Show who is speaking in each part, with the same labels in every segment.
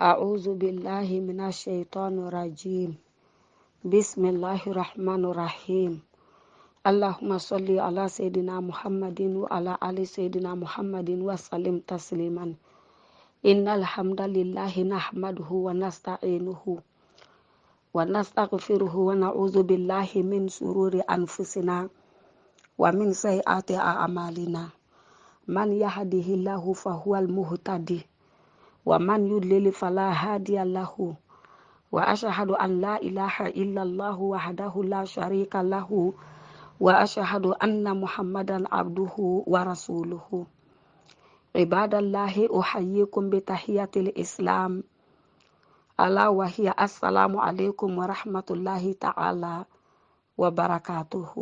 Speaker 1: أعوذ بالله من الشيطان الرجيم. بسم الله الرحمن الرحيم. اللهم صل على سيدنا محمد وعلى آل سيدنا محمد وسلم تسليما. إن الحمد لله نحمده ونستعينه ونستغفره ونعوذ بالله من شرور أنفسنا ومن سيئات أعمالنا. من يهده الله فهو المهتدي ومن يضلل فلا هادي له وأشهد أن لا إله إلا الله وحده لا شريك له وأشهد أن محمدا عبده ورسوله. عباد الله أحييكم بتحية الإسلام ألا وهي السلام عليكم ورحمة الله تعالى وبركاته.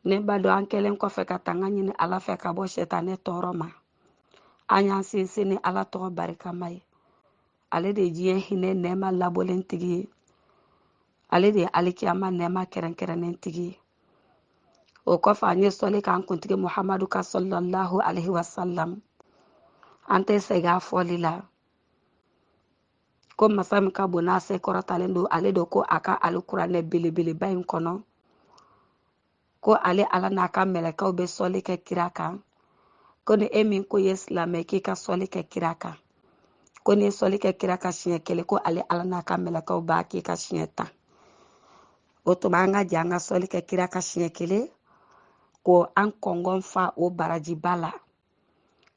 Speaker 1: Nebado ankelen ko fe katangani ni ala fe kabo shetane toroma. Anyan sinsini ala to barika mai. Ale de jien hine nema labolen tigi. Ale de alikiyama nema keren tigi. O ko fa nye soli kan kuntigi Muhammadu ka sallallahu alaihi wasallam. Ante sega folila. Ko masam ka bonase korotalendo ale do ko aka alukurane bilibili bayin kono. Ko ale ala naka melekaw be soli ke kiraka. Ko ne emin ko yeslame ki ka soli ke kiraka. Ko ne soli ke kiraka siɲɛ kelen ko ale ala n'a ka mɛlɛkaw b'a k'i ka siɲɛ tan. O tuma an ka jɛ an ka soli kɛ kiraka siɲɛ kelen ko an kɔngɔn fa o barajiba la.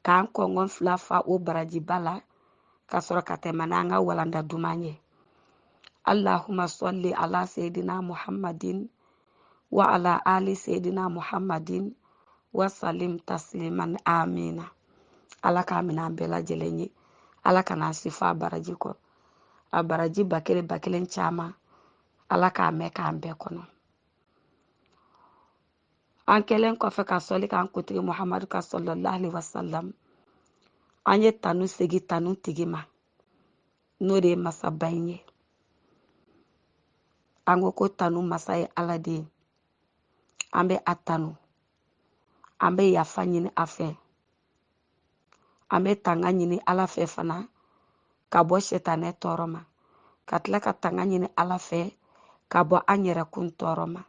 Speaker 1: K'an kɔngɔn fila fa o barajiba la ka sɔrɔ ka tɛmɛ n'an ka walanda duman ye. Allahumma salli ala sayidina Muhammadin wa ala ali sayidina Muhammadin wa salim tasliman amina. Ala k'a minɛ an bɛɛ lajɛlen ye. Ala kana sifa baraji ko. A baraji bakelen caman. Ala k'a mɛn k'an bɛɛ kɔnɔ. An kɛlen kɔfɛ ka sɔli k'an kuntigi Muhammadu ka sallallahu alaihi wasallam. An ye tanu segi tanu tigi ma. N'o de ye masaba in ye. An ko tanu masa ye Ala de ye. An bɛ a tanu. An bɛ yafa ɲini a fɛ. An bɛ tanga ɲini Ala fɛ fana ka bɔ shetane tɔɔrɔ ma. Ka tila ka tanga ɲini Ala fɛ ka bɔ an yɛrɛkun tɔɔrɔ ma.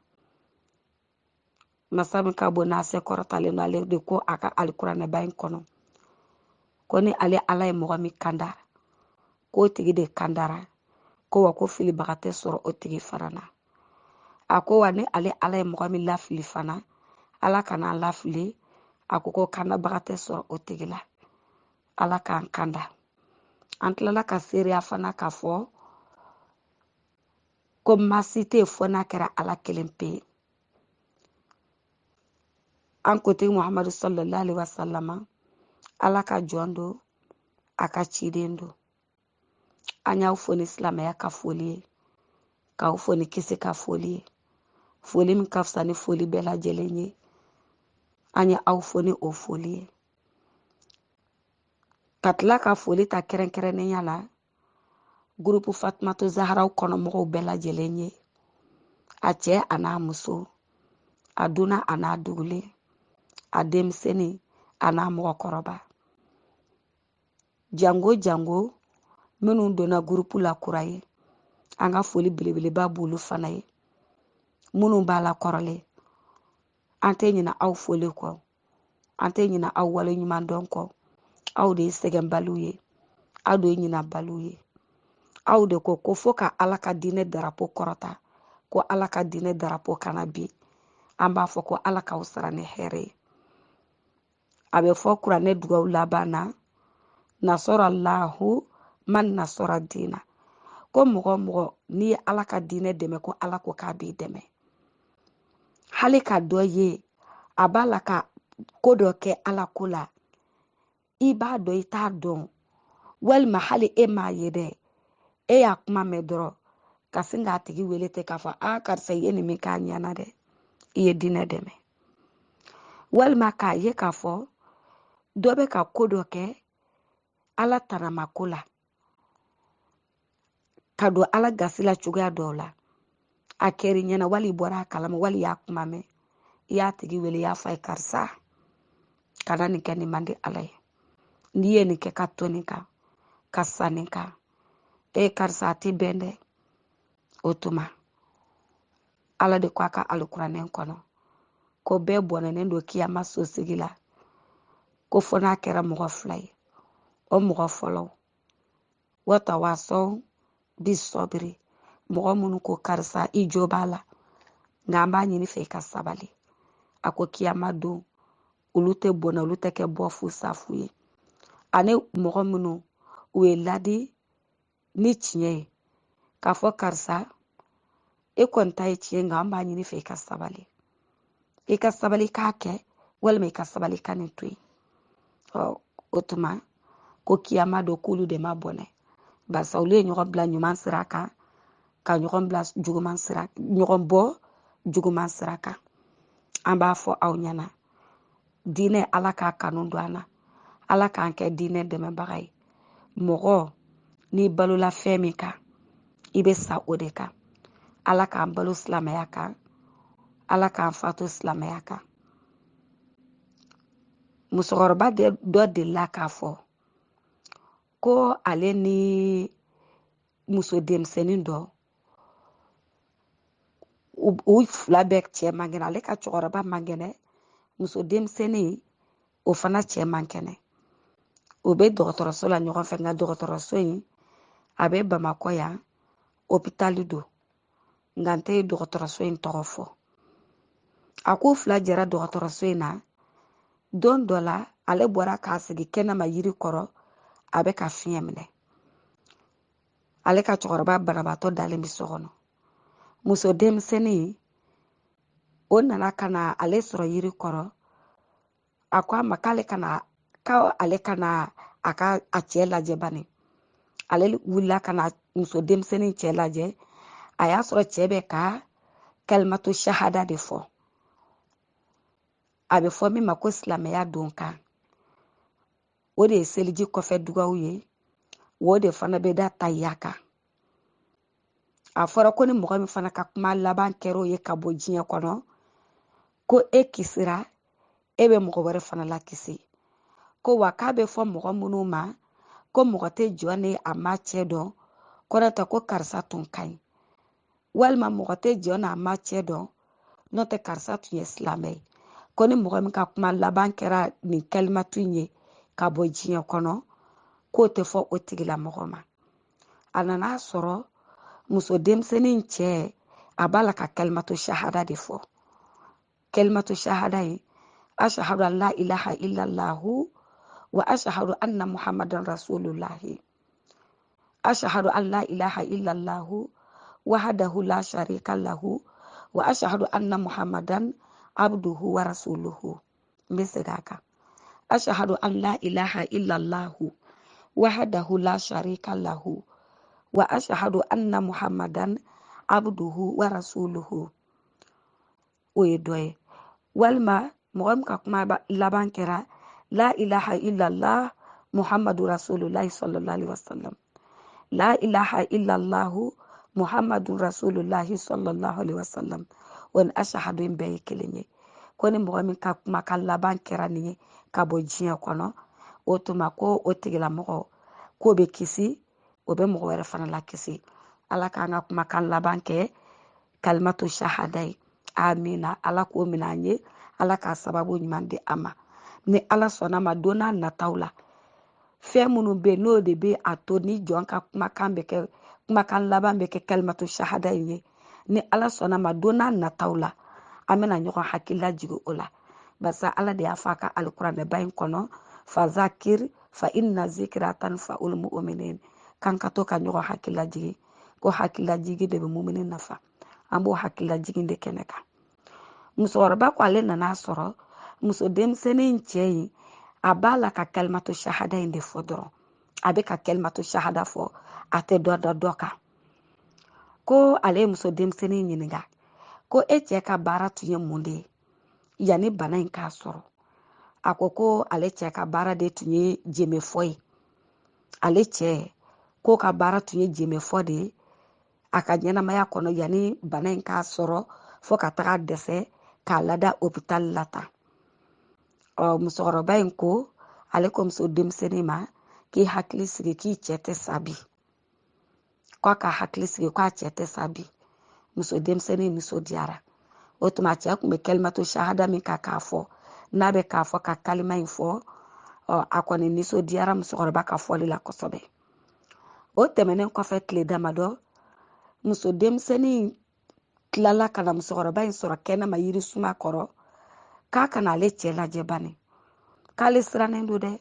Speaker 1: Masa min ka bon n'a se kɔrɔtalen don ale de ko a ka alikuranɛba in kɔnɔ. Ko ni ale Ala ye mɔgɔ min kanda, k'o tigi de kandara. Ko wa ko filibaga tɛ sɔrɔ o tigi fana na. A ko wa ni ale Ala ye mɔgɔ min lafili fana, Ala kana lafili. A ko kandabaga tɛ sɔrɔ o tigi la. Ala k'an kanda. An tilala ka seereya fana k'a fɔ ko masi tɛ fɔ n'a kɛra Ala kelen pe ye. An kuntigi Muhammadu sallallahu alaihi wasallam. Ala ka jɔn don, a ka ciden don. An y'aw fo ni silamɛya ka foli ye. K'aw fo ni kisi ka foli ye. Foli min ka fisa ni foli bɛɛ lajɛlen ye. An ye aw fo ni o foli ye. Ka tila ka foli ta kɛrɛnkɛrɛnnenya la. Gurupu Fatumata Zaharaw kɔnɔmɔgɔw bɛɛ lajɛlen ye. A cɛ a n'a muso. A duna a n'a dugulen. A denmisɛnnin a n'a mɔgɔkɔrɔba. Jango minnu donna gurupu la kura ye. An ka foli belebeleba b'olu fana ye. Minnu b'a la kɔrɔlen. An tɛ ɲina aw foli kɔ. An tɛ ɲina aw wale ɲuman dɔn kɔ. Aw de ye sɛgɛnbaliw ye. Aw de ye ɲinabaliw ye. Aw de ko fo ka Ala ka diinɛ darapo kɔrɔta. Ko Ala ka diinɛ darapo kana bi. An b'a fɔ ko Ala k'aw sara ni hɛrɛ ye. A bɛ fɔ kuranɛ dugaw laban na. Nasarallahu man nasara diina. Ko mɔgɔ n'i ye Ala ka diinɛ dɛmɛ ko Ala ko k'a b'i dɛmɛ. Hali ka dɔ ye a b'a la ka ko dɔ kɛ Ala ko la. I b'a dɔn i t'a dɔn. Walima hali e m'a ye dɛ. E y'a kuma mɛn dɔrɔn ka sin k'a tigi wele ten k'a fɔ karisa i ye nin min k'a ɲɛna dɛ. I ye diinɛ dɛmɛ. Walima k'a ye k'a fɔ dɔ bɛ ka ko dɔ kɛ Ala tanama ko la. Ka don Ala gasi la cogoya dɔw la. A kɛr'i ɲɛna wali i bɔra a kalama wali i y'a kuma mɛn. I y'a tigi wele i y'a fɔ a ye karisa kana nin kɛ nin man di Ala ye. N'i ye nin kɛ ka to nin kan. ka sanni kan karisa a tɛ bɛn dɛ o tuma ala de ko a ka alikuranɛ kɔnɔ ko bɛɛ bɔnɛnen don kiyama sosigi la ko fɔ n'a kɛra mɔgɔ fila ye o mɔgɔ fɔlɔ watawasɔw bi sɔbiri mɔgɔ minnu ko karisa i jo b'a la nka an b'a ɲini fɛ i ka sabali a ko kiyama don olu tɛ bɔnɛ olu tɛ kɛ bɔ fu safu ye ani mɔgɔ minnu u ye ladi ni tiɲɛ ye k'a fɔ karisa e kɔni ta ye tiɲɛ nka an b'a ɲini fɛ i ka sabali k'a kɛ walima i ka sabali ka nin to yen o tuma ko kiyama don k'olu de ma bɔnɛ barisa olu ye ɲɔgɔn bila ɲuman sira kan ka ɲɔgɔn bila ɲɔgɔn bɔ juguman sira kan an b'a fɔ aw ɲɛna diinɛ ala k'a kanu don an na ala k'an kɛ diinɛ dɛmɛbaga ye mɔgɔ n'i balola fɛn min kan i bɛ sa o de kan ala k'an balo silamɛya kan ala k'an fatu silamɛya kan musokɔrɔba dɔ delila k'a fɔ ko ale ni muso denmisɛnnin dɔ u fila bɛɛ cɛ man kɛnɛ ale ka cɛkɔrɔba man kɛnɛ muso denmisɛnnin o fana cɛ man kɛnɛ o bɛ dɔgɔtɔrɔso la ɲɔgɔn fɛ nka dɔgɔtɔrɔso in a bɛ bamakɔ yan hôpital don nka n tɛ dɔgɔtɔrɔso in tɔgɔ fɔ a ko fila jɛra dɔgɔtɔrɔso in na don dɔ la ale bɔra k'a sigi kɛnɛma yiri kɔrɔ a bɛ ka fiɲɛ minɛ ale ka cɛkɔrɔba banabaatɔ dalen bɛ so kɔnɔ muso denmisɛnnin o nana ka na ale sɔrɔ yiri kɔrɔ a ko a ma k'ale kana a ka a cɛ lajɛ bani ale wulila ka na muso denmisɛnnin cɛ lajɛ a y'a sɔrɔ cɛ bɛ ka kalimatu shahada de fɔ a bɛ fɔ min ma ko silamɛya don kan o de ye seliji kɔfɛ dugawu ye o de fana bɛ da tayya kan a fɔra ko ni mɔgɔ min fana ka kuma laban kɛra o ye ka bɔ diɲɛ kɔnɔ ko e kisira e bɛ mɔgɔ wɛrɛ fana la kisi ko wa k'a bɛ fɔ mɔgɔ minnu ma ko mɔgɔ tɛ jɔ ni a ma cɛ dɔn kɔrɔtɛ ko karisa tun ka ɲi walima mɔgɔ tɛ jɔ n'a ma cɛ dɔn n'o tɛ karisa tun ye silamɛ ye ko ni mɔgɔ min ka kuma laban kɛra nin kalimatu in ye ka bɔ diɲɛ kɔnɔ k'o tɛ fɔ o tigilamɔgɔ ma a nana sɔrɔ muso denmisɛnnin cɛ a b'a la ka kalimatu shahada de fɔ kalimatu shahada in ashahadu an la ilaha illallahu wa ashahadu anna muhammadan rasulullahi ashahadu an la ilaha illallahu wahdahu la sharika lahu wa ashahadu anna muhammadan abduhu wa rasuluhu n bɛ segin a kan ashahadu an la ilaha illallahu wahdahu la sharika lahu wa ashahadu anna muhammadan abduhu wa rasuluhu o ye dɔ ye walima mɔgɔ min ka kuma laban kɛra la ilaha illallah muhammadu rasulullahi sallallahu alaihi wasallam la ilaha illallahu muhammadu rasulullahi sallallahu alaihi wasallam o ni ashahadu in bɛɛ ye kelen ye ko ni mɔgɔ min ka kuma ka laban kɛra nin ye ka bɔ diɲɛ kɔnɔ o tuma ko o tigilamɔgɔ k'o bɛ kisi o bɛ mɔgɔ wɛrɛ fana la kisi ala k'an ka kumakan laban kɛ kalimatu shahada ye amina ala k'o minɛ an ye ala k'a sababu ɲuman di a ma ni ala sɔnna ma don n'a nataw la fɛn minnu bɛ yen n'o de bɛ a to ni jɔn ka kumakan laban bɛ kɛ kalimatu shahada ye ni ala sɔnna ma don n'a nataw la an bɛna ɲɔgɔn hakilila jigin o la barisa ala de y'a fɔ a ka alikuranɛba in kɔnɔ fa zakir fa inna zikra tanfa'ul mu'minin kan ka to ka ɲɔgɔn hakilila jigin ko hakilila jigin de bɛ mumini nafa an b'o hakilila jigin de kɛnɛ kan musokɔrɔba ko ale nana sɔrɔ muso denmisɛnnin cɛ in a b'a la ka kalimatu shahada in de fɔ dɔrɔn a bɛ ka kalimatu shahada fɔ a tɛ dɔ kan ko ale ye muso denmisɛnnin ɲininka ko e cɛ ka baara tun ye mun de ye yanni bana in k'a sɔrɔ a ko ale cɛ ka baara de tun ye jemefɔ ye ale cɛ ko ka baara tun ye jemefɔ de ye a ka ɲɛnamaya kɔnɔ yanni bana in k'a sɔrɔ fo ka taga dɛsɛ k'a lada hôpital la tan musokɔrɔba in ko ale ko muso denmisɛnnin ma k'i hakili sigi k'i cɛ tɛ sa bi k'a ka hakili sigi k'a cɛ tɛ sa bi muso denmisɛnnin nisɔndiyara o tuma cɛ kun bɛ kalimatu shahada min k'a fɔ n'a bɛ k'a fɔ ka kalima in fɔ a kɔni nisɔndiyara musokɔrɔba ka fɔli la kosɛbɛ o tɛmɛnen kɔfɛ tile damadɔ muso denmisɛnnin tilala ka na musokɔrɔba in sɔrɔ kɛnɛma yirisuma kɔrɔ k'a kana ale cɛ lajɛ bani k'ale sirannen don dɛ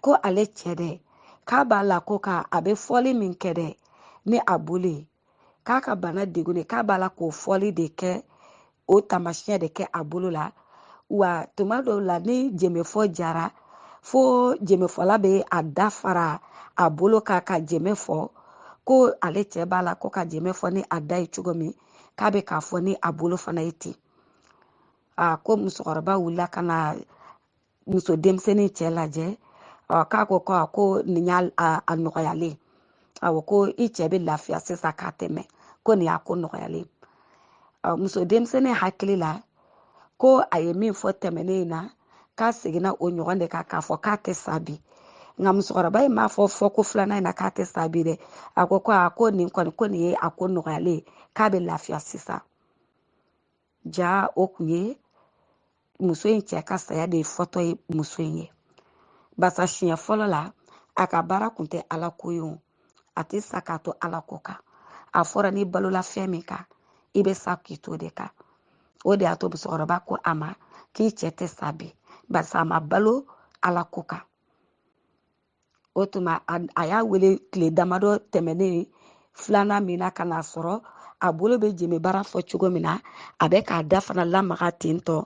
Speaker 1: ko ale cɛ dɛ k'a b'a la ko a bɛ fɔli min kɛ dɛ ni a bolo k'a ka bana degun k'a b'a la k'o fɔli de kɛ o taamasiyɛn de kɛ a bolo la wa tuma dɔw la ni jɛmɛfɔ jara fo jɛmɛfɔla bɛ a da fara a bolo ka jɛmɛ fɔ ko ale cɛ b'a la ko ka jɛmɛ fɔ ni a da ye cogo min k'a bɛ k'a fɔ ni a bolo fana ye ten ko musokɔrɔba wulila ka na muso denmisɛnnin cɛ lajɛ k'a ko nin y'a nɔgɔyalen awɔ ko i cɛ bɛ lafiya sisan k'a tɛmɛ ko nin y'a ko nɔgɔyalen muso denmisɛnnin hakili la ko a ye min fɔ tɛmɛnen in na k'a seginna o ɲɔgɔn de kan k'a fɔ k'a tɛ sa bi nka musokɔrɔba in m'a fɔ ko filanan in na k'a tɛ sa bi dɛ a ko nin kɔni ko nin ye a ko nɔgɔyalen k'a bɛ lafiya sisan ja o kun ye muso in cɛ ka saya de fɔtɔ ye muso in ye basa siɲɛ fɔlɔ la a ka baara kun tɛ ala ko ye o a tɛ sa k'a to ala ko kan a fɔra ni balola fɛn min kan i bɛ sa k'i to de kan o de y'a to musokɔrɔba ko a ma k'i cɛ tɛ sa bi barisa a ma balo ala ko kan o tuma a y'a wele tile damadɔ tɛmɛnen filanan min na ka n'a sɔrɔ a bolo bɛ jɛmɛ baara fɔ cogo min na a bɛ k'a da fana lamaga ten tɔ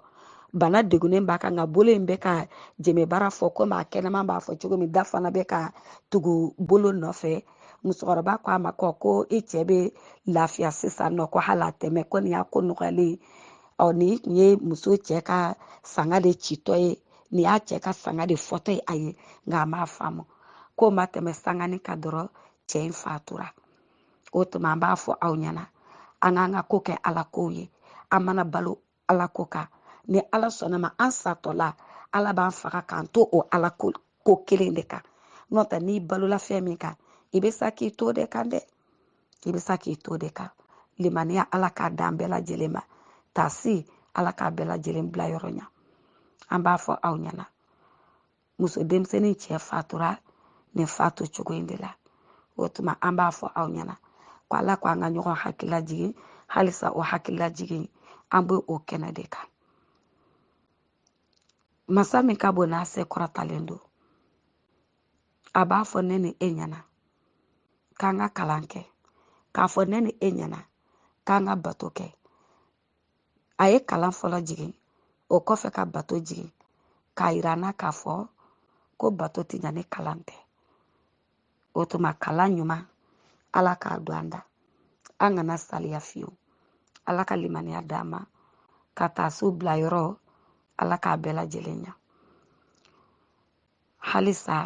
Speaker 1: bana degunnen b'a kan nka bolo in bɛ ka jɛmɛ baara fɔ komi a kɛnɛma b'a fɔ cogo min da fana bɛ ka tugu bolo nɔfɛ musokɔrɔba ko a ma ko i cɛ bɛ lafiya sisan nɔ ko hali a tɛmɛ ko nin y'a ko nɔgɔyalen nin tun ye muso cɛ ka sanga de citɔ ye nin y'a cɛ ka sanga de fɔtɔ ye a ye nka a m'a faamu k'o ma tɛmɛ sangani ka dɔrɔn cɛ in fatura o tuma an b'a fɔ aw ɲɛna an k'an ka ko kɛ ala kow ye an mana balo ala ko kan ni ala sɔnna ma an satɔla ala b'an faga k'an to o ala ko kelen de kan n'o tɛ n'i balola fɛn min kan i bɛ sa k'i to de kan dɛ i bɛ sa k'i to de kan limaniya ala k'a dan bɛɛ lajɛlen ma tasi ala k'a bɛɛ lajɛlen bila yɔrɔ ɲa an b'a fɔ aw ɲɛna muso denmisɛnnin cɛ fatura nin fatu cogo in de la o tuma an b'a fɔ aw ɲɛna ko ala ko an ka ɲɔgɔn hakilila jigin halisa o hakilila jigin an bɛ o kɛnɛ de kan masa min ka bon n'a se kɔrɔtalen don a b'a fɔ ne ni e ɲɛna k'an ka kalan kɛ k'a fɔ ne ni e ɲɛna k'an ka bato kɛ a ye kalan fɔlɔ jigin o kɔfɛ ka bato jigin k'a yira n'a k'a fɔ ko bato tɛ ɲa ni kalan tɛ o tuma kalan ɲuman ala k'a don an da an kana saliya fiyewu ala ka limaniya d'an ma ka taa so bila yɔrɔ ala k'a bɛɛ lajɛlen ɲa halisa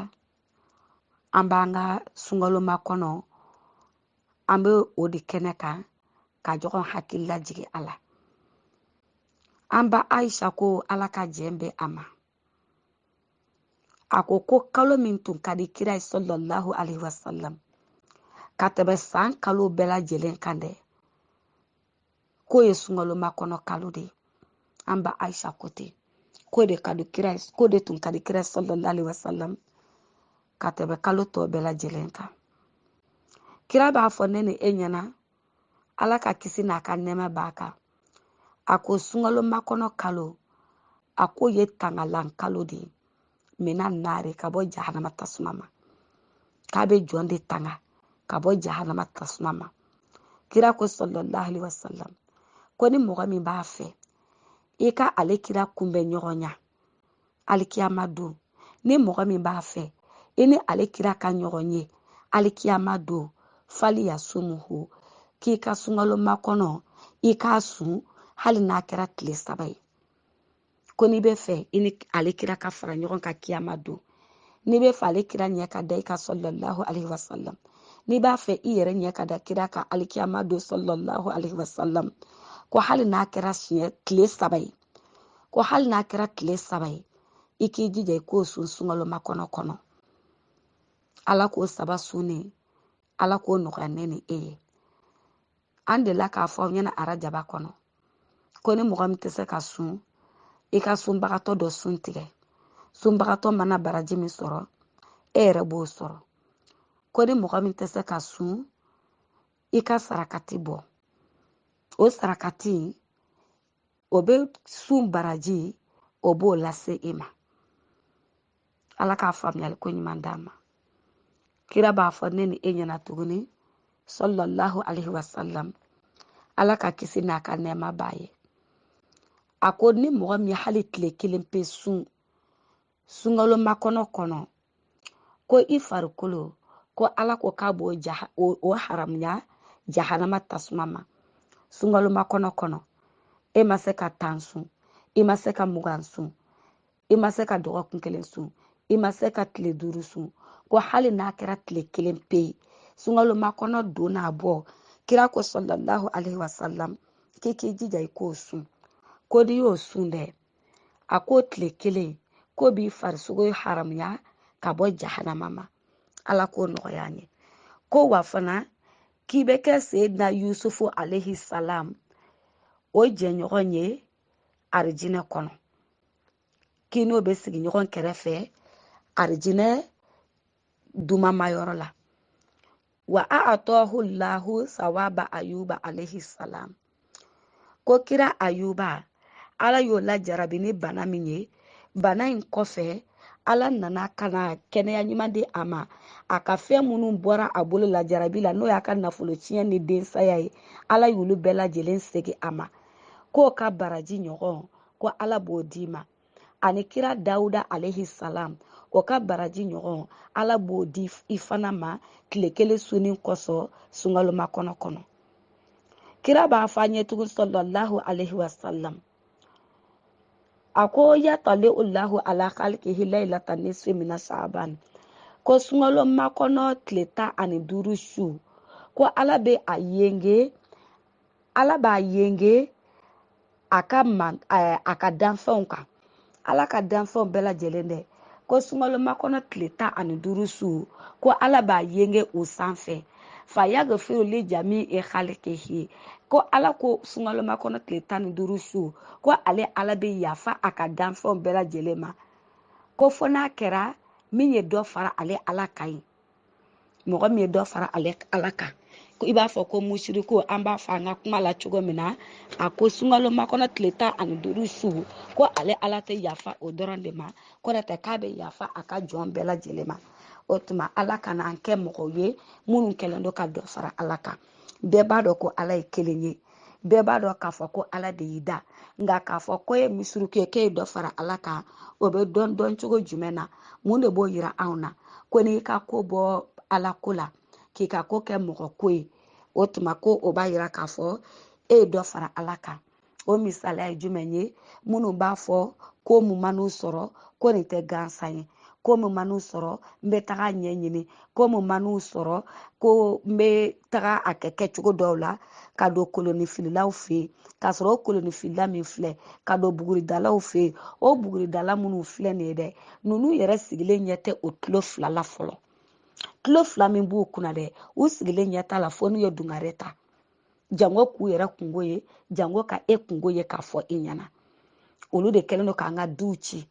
Speaker 1: an b'an ka sungaloma kɔnɔ an bɛ o de kɛnɛ kan ka ɲɔgɔn hakili lajigin a la an ba Aisha ko ala ka jɛn bɛ a ma a ko kalo min tun ka di kira ye sallallahu alaihi wasallam ka tɛmɛ san kalo bɛɛ lajɛlen kan dɛ k'o ye sungaloma kɔnɔ kalo de an ba Aisha ko ten k'o de tun ka di kira sallallahu alaihi wasallam ka tɛmɛ kalo tɔ bɛɛ lajɛlen kan kira b'a fɔ ne ni e ɲɛna ala ka kisi n'a ka nɛɛma b'a kan a ko sungaloma kɔnɔ kalo a ko ye tangalan kalo de ye mina naare ka bɔ jahanama tasuma ma k'a bɛ jɔn de tanga ka bɔ jahanama tasuma ma kira ko sallallahu alaihi wasallam ko ni mɔgɔ min b'a fɛ i ka ale kira kunbɛn ɲɔgɔn ɲa alikiyama don ni mɔgɔ min b'a fɛ i ni ale kira ka ɲɔgɔn ye alikiyama don fali ya sumuhu k'i ka sungaloma kɔnɔ i k'a sun hali n'a kɛra tile 3 ye ko n'i bɛ fɛ i ni ale kira ka fara ɲɔgɔn ka kiyama don n'i bɛ fɛ ale kira ɲɛ ka da i ka sallallahu alaihi wasallam n'i b'a fɛ i yɛrɛ ɲɛ ka da kira ka alikiyama don sallallahu alaihi wasallam ko hali n'a kɛra tile 3 ye ko hali n'a kɛra tile 3 ye i k'i jija i k'o sun sungaloma kɔnɔ Ala k'o saba su ni Ala k'o nɔgɔya ne ni e ye. An delila k'a fɔ aw ɲɛna arajaba kɔnɔ ko ni mɔgɔ min tɛ se ka sun i ka sunbagatɔ dɔ sun tigɛ. Sunbagatɔ mana baraji min sɔrɔ e yɛrɛ b'o sɔrɔ. Ko ni mɔgɔ min tɛ se ka sun i ka sarakati bɔ. O sarakati o bɛ sun baraji o b'o lase e ma. Ala k'a faamuyali ko ɲuman d'an ma. Kira b'a fɔ ne ni e ɲɛna tuguni sallallahu alaihi wasallam. Ala ka kisi n'a ka nɛɛma b'a ye. A ko ni mɔgɔ min hali tile kelen pe sun sunkalo makɔnɔ kɔnɔ ko i farikolo ko Ala ko k'a b'o o haramuya jahanama tasuma ma. Sunkalo makɔnɔ kɔnɔ e ma se ka 10 sun, i ma se ka 20 sun, i ma se ka dɔgɔkun kelen sun, i ma se ka tile 5 sun. Ko hali n'a kɛra tile kelen pe sunkalo makɔnɔ don n'a bɔ kira ko sallallahu alaihi wasallam k'i jija i k'o sun. Ko n'i y'o sun dɛ a ko tile kelen ko b'i farisogo haramuya ka bɔ jahanama ma. Ala k'o nɔgɔya an ye. Ko wa fana k'i bɛ kɛ Seyidina Yusufu alaihi salam o jɛɲɔgɔn ye arijinɛ kɔnɔ. K'i n'o bɛ sigi ɲɔgɔn kɛrɛfɛ arijinɛ dumamayɔrɔ la. Wa a'atahu Allahu sawaba Ayuba alaihi salam. Ko kira Ayuba Ala y'o lajarabi ni bana min ye. Bana in kɔfɛ Ala nana kana kɛnɛya ɲuman di a ma. A ka fɛn minnu bɔra a bolo lajarabi la n'o y'a ka nafolo tiɲɛ ni densaya ye. Ala y'olu bɛɛ lajɛlen segin a ma. K'o ka baraji ɲɔgɔn ko Ala b'o d'i ma. Ani kira Dawuda alaihi salam o ka baraji ɲɔgɔn Ala b'o di i fana ma tile kelen sunni kɔsɔn sunkalo makɔnɔ kɔnɔ. Kira b'a fɔ an ye tugun sallallahu alaihi wasallam. A ko yatale Allahu ala khalqihi laylatan nisfi min Sha'ban. Ko sunkalo makɔnɔ tile 15 su ko Ala b'a yenge a ka danfɛnw kan. Ala ka danfɛnw bɛɛ lajɛlen dɛ. Ko sunkalo makɔnɔ tile 15 su ko Ala b'a yenge o sanfɛ. Fa yaghfiru li jami'i khalqihi. Ko Ala ko sunkalo makɔnɔ tile 15 su ko Ala bɛ yafa a ka danfɛnw bɛɛ lajɛlen ma. Ko fɔ n'a kɛra min ye dɔ fara ale Ala kan ye. Mɔgɔ min ye dɔ fara ale Ala kan. I b'a fɔ ko musiriko an b'a fɔ an ka kuma la cogo min na. A ko sunkalo makɔnɔ tile 15 su ko ale Ala tɛ yafa o dɔrɔn de ma. Ko n'o tɛ k'a bɛ yafa a ka jɔn bɛɛ lajɛlen ma. O tuma Ala kana an kɛ mɔgɔw ye minnu kɛlen don ka dɔ fara Ala kan. Bɛɛ b'a dɔn ko Ala ye kelen ye. Bɛɛ b'a dɔn k'a fɔ ko Ala de y'i da. Nka k'a fɔ ko ye misiriku ye k'e ye dɔ fara Ala kan o bɛ dɔn cogo jumɛn na? Mun de b'o yira anw na? Ko n'i ka ko bɔ Ala ko la k'i ka ko kɛ mɔgɔ ko ye. O tuma ko o b'a yira k'a fɔ e ye dɔ fara Ala kan. O misaliya ye jumɛn ye? Minnu b'a fɔ ko mun ma n'u sɔrɔ ko nin tɛ gansan ye. Ko mun ma n'u sɔrɔ n bɛ taga ɲɛɲini. Ko mun ma n'u sɔrɔ ko n bɛ taga a kɛ cogo dɔw la ka don kolonifililaw fɛ yen. K'a sɔrɔ o kolonifilila min filɛ ka don buguridalaw fɛ yen. O buguridala minnu filɛ nin ye dɛ ninnu yɛrɛ sigilen ɲɛ tɛ o kilo 2 la fɔlɔ. Kilo 2 min b'u kunna dɛ u sigilen ɲɛ t'a la fo n'u ye dungare ta. Jango k'u yɛrɛ kungo ye jango ka e kungo ye k'a fɔ e ɲɛna. Olu de kɛlen don k'an ka duw ci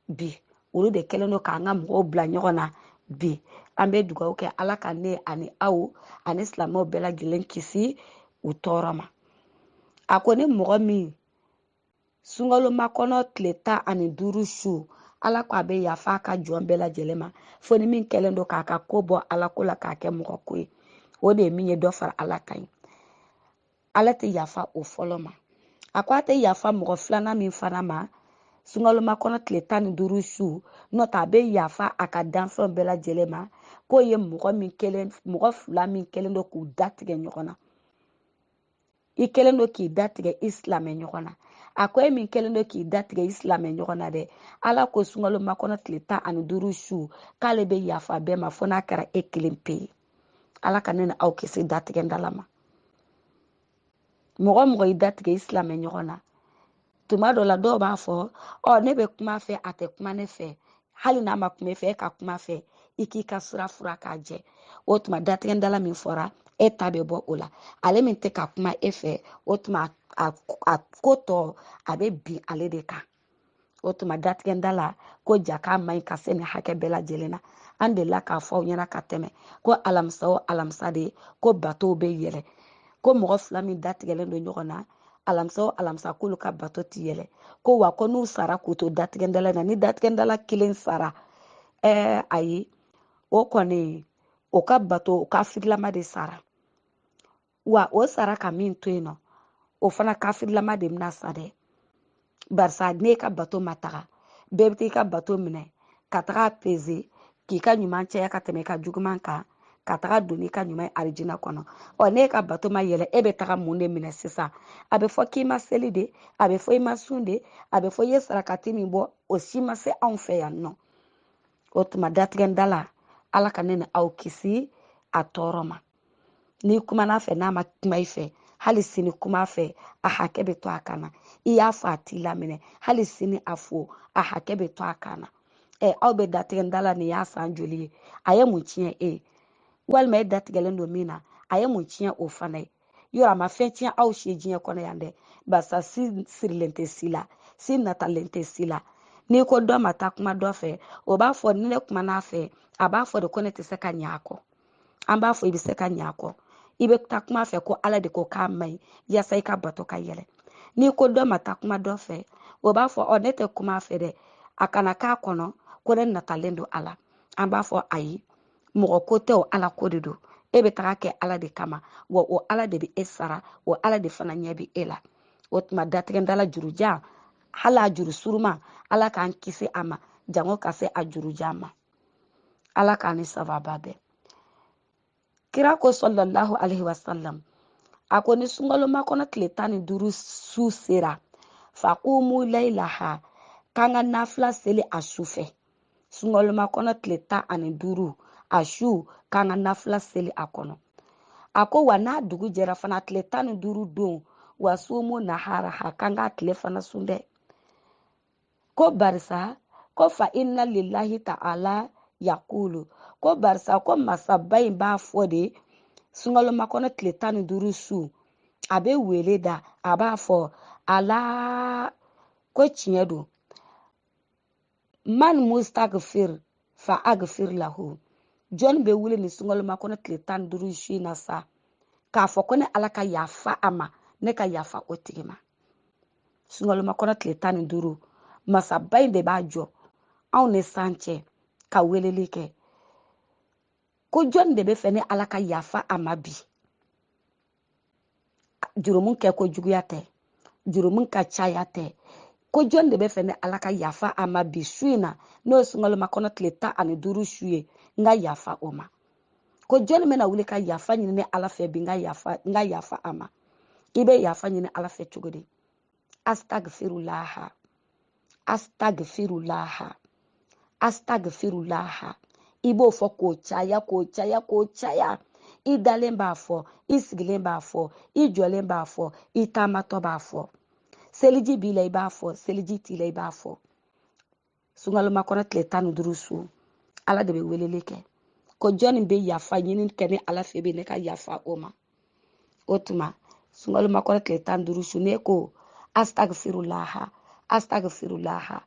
Speaker 1: bi. Olu de kɛlen don k'an ka mɔgɔw bila ɲɔgɔn na bi. An bɛ dugawu kɛ Ala ka ne ani aw ani silamɛw bɛɛ lajɛlen kisi u tɔɔrɔ ma. A ko ni mɔgɔ min sunkalo makɔnɔ tile 15 su Ala ko a bɛ yafa a ka jɔn bɛɛ lajɛlen ma. Fo ni min kɛlen don k'a ka ko bɔ Ala ko la k'a kɛ mɔgɔ ko ye. O de ye min ye dɔ fara Ala kan ye. Ala tɛ yafa o fɔlɔ ma. A ko a tɛ yafa mɔgɔ filanan min fana ma sunkalo makɔnɔ tile 15 su n'o tɛ a bɛ yafa a ka danfɛnw bɛɛ lajɛlen ma. K'o ye mɔgɔ 2 min kɛlen don k'u datigɛ ɲɔgɔn na. I kɛlen don k'i datigɛ i silamɛ ɲɔgɔn na. A ko e min kɛlen don k'i datigɛ i silamɛ ɲɔgɔn na dɛ. Ala ko sunkalo makɔnɔ tile 15 su k'ale bɛ yafa bɛɛ ma fo n'a kɛra e kelen pe ye. Ala ka ne ni aw kisi datigɛndala ma. Mɔgɔ i datigɛ i silamɛ ɲɔgɔn na. Tuma dɔ la dɔw b'a fɔ ne bɛ kuma fɛ a tɛ kuma ne fɛ. Hali n'a ma kuma fɛ e ka kuma fɛ i k'i ka sira fura k'a jɛ o tuma datigɛndala min fɔra e ta bɛ bɔ o la ale min tɛ ka kuma e fɛ o tuma a ko tɔ a bɛ bin ale de kan o tuma datigɛndala ko ja k'a man ɲi ka se nin hakɛ bɛɛ lajɛlen na an delila k'a fɔ aw ɲɛna ka tɛmɛ ko alamisa o alamisa de ko batow bɛ yɛlɛ ko mɔgɔ fila min datigɛlen don ɲɔgɔn na alamisa o alamisa k'olu ka bato ti yɛlɛ ko wa ko n'u sara k'u to datigɛndala na ni datigɛndala kelen sara ayi o kɔni o ka bato o ka firilama de sara wa o sara ka min to yen nɔ o fana kafirilama de bɛna sa dɛ barisa ne ka bato ma taga bɛɛ bɛ taa i ka bato minɛ ka taga peze k'i ka ɲuman caya ka tɛmɛ i ka juguman kan ka taga don i ka ɲuman arijina kɔnɔ ne ka bato ma yɛlɛ e bɛ taga mun de minɛ sisan a bɛ fɔ k'i ma seli de a bɛ fɔ i ma sun de a bɛ fɔ i ye sarakati min bɔ o si ma se anw fɛ yan nɔ o tuma datigɛndala ala ka ne ni aw kisi a tɔɔrɔ ma n'i kumana fɛ n'a ma kuma i fɛ hali sini kuma fɛ a hakɛ bɛ to a kan na i y'a fɔ a t'i laminɛ hali sini a fo a hakɛ bɛ to a kan na aw bɛ datigɛndala nin y'a san joli ye a ye mun tiɲɛ e walima e datigɛlen don min na a ye mun tiɲɛ o fana ye yɔrɔ a ma fɛn tiɲɛ aw si diɲɛ kɔnɔ yan dɛ barisa si sirilen tɛ si la si natalen tɛ si la n'i ko dɔ ma taa kuma dɔ fɛ o b'a fɔ ni ne kumana a fɛ a b'a fɔ de ko ne tɛ se ka ɲɛ a kɔ an b'a fɔ i bɛ se ka ɲɛ a kɔ i bɛ taa kuma fɛ ko ala de ko k'a man ɲi yaasa i ka bato ka yɛlɛ n'i ko dɔ ma taa kuma dɔ fɛ o b'a fɔ ne tɛ kuma fɛ dɛ a kana k'a kɔnɔ ko ne natalen don a la an b'a fɔ ayi mɔgɔ ko tɛ o ala ko de don e bɛ taga kɛ ala de kama wa o ala de bɛ e sara o ala de fana ɲɛ bɛ e la o tuma datigɛndala jurujan hali a juru suruma ala k'an kisi a ma jango ka se a jurujan ma ala k'an ni sababa bɛɛ kira ko sallallahu alaihi wasallam a ko ni sungaloma kɔnɔ tile 15 su sera faqumu laylaha k'an ka nafila seli a su fɛ sungaloma kɔnɔ tile 15 a su k'an ka nafila seli a kɔnɔ a ko wa n'a dugu jɛra fana tile 15 don wa sumu naharaha k'an ka tile fana sun dɛ ko barisa ko fa inna lillahi ta'ala yakulu ko barisa ko masaba in b'a fɔ de sungaloma kɔnɔ tile 15 su a bɛ wele da a b'a fɔ ala ko tiɲɛ don man mustagfir fa agfir lahu jɔn bɛ wele ni sungaloma kɔnɔ tile 15 su in na sa k'a fɔ ko ne ala ka yafa a ma ne ka yafa o tigi ma sungaloma kɔnɔ tile 15 masaba in de b'a jɔ anw ni san cɛ ka weleli kɛ ko jɔn de bɛ fɛ ne ala ka yafa a ma bi jurumun kɛ ko juguya tɛ jurumun ka caya tɛ ko jɔn de bɛ fɛ ne ala ka yafa a ma bi su in na n'o ye sungaloma kɔnɔ tile 15 su ye n ka yafa o ma ko jɔn bɛna wuli ka yafa ɲini ne ala fɛ bi n ka yafa a ma i bɛ yafa ɲini ala fɛ cogo di astagfirulaha astagfirulaha astagfirulaha i b'o fɔ k'o caya k'o caya k'o caya i dalen b'a fɔ i sigilen b'a fɔ i jɔlen b'a fɔ i taamatɔ b'a fɔ seliji b'i la i b'a fɔ seliji t'i la i b'a fɔ sungaloma kɔnɔ tile 15 su ala de bɛ weleli kɛ ko jɔnni bɛ yafa ɲini kɛ ne ala fɛ bɛ ne ka yafa o ma o tuma sungaloma kɔnɔ tile 15 su ne ko astagfirulaha astagfirulaha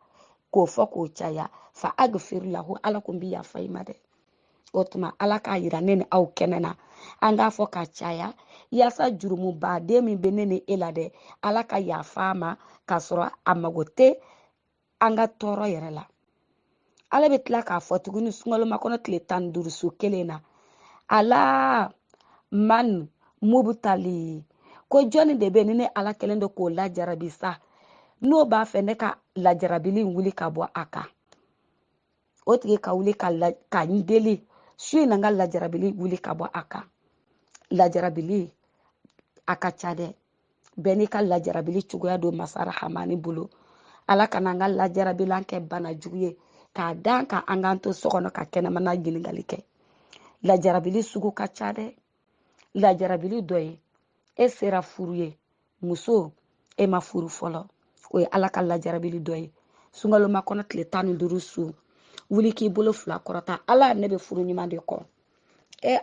Speaker 1: k'o fɔ k'o caya fa agfir lahu ala kun bɛ yafa i ma dɛ o tuma ala k'a yira ne ni aw kɛnɛ na an k'a fɔ ka caya yaasa jurumu baden min bɛ ne ni e la dɛ ala ka yafa ma k'a sɔrɔ a mago tɛ an ka tɔɔrɔ yɛrɛ la ala bɛ tila k'a fɔ tuguni sungaloma kɔnɔ tile 15 su kelen na ala man mubtali ko jɔnni de bɛ ni ne ala kɛlen don k'o lajarabi sa n'o b'a fɛ ne ka lajarabili wuli ka bɔ a kan o tigi ka wuli ka n deli su in na n ka lajarabili wuli ka bɔ a kan lajarabili a ka ca dɛ bɛɛ n'i ka lajarabili cogoya don masara hamani bolo ala kana n ka lajarabilan kɛ bana jugu ye k'a dan ka an k'an to so kɔnɔ ka kɛnɛmana ɲininkali kɛ lajarabili sugu ka ca dɛ lajarabili dɔ ye e sera furu ye muso e ma furu fɔlɔ o ye ala ka lajarabili dɔ ye sungaloma kɔnɔ tile 15 su wuli k'i bolo fila kɔrɔta ala ne bɛ furu ɲuman de kɔ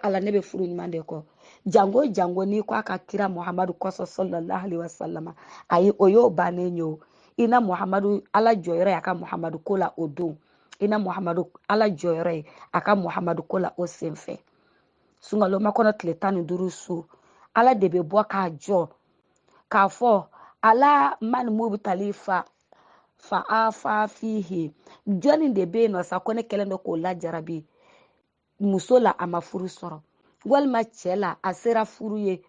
Speaker 1: ala ne bɛ furu ɲuman de kɔ jango jango n'i ko a ka kira muhamadu kɔsɔ sallallahu alaihi wasallam ayi o y'o bannen ye o ina muhamadu ala jɔyɔrɔ y'a ka muhamadu ko la o don ina muhamadu ala jɔyɔrɔ ye a ka muhamadu ko la o senfɛ sungaloma kɔnɔ tile 15 su ala de bɛ bɔ k'a jɔ k'a fɔ ala man mubtali fa afa fihi jɔnni de bɛ yen nɔ sa ko ne kɛlen don k'o lajarabi muso la a ma furu sɔrɔ walima cɛ la a sera furu ye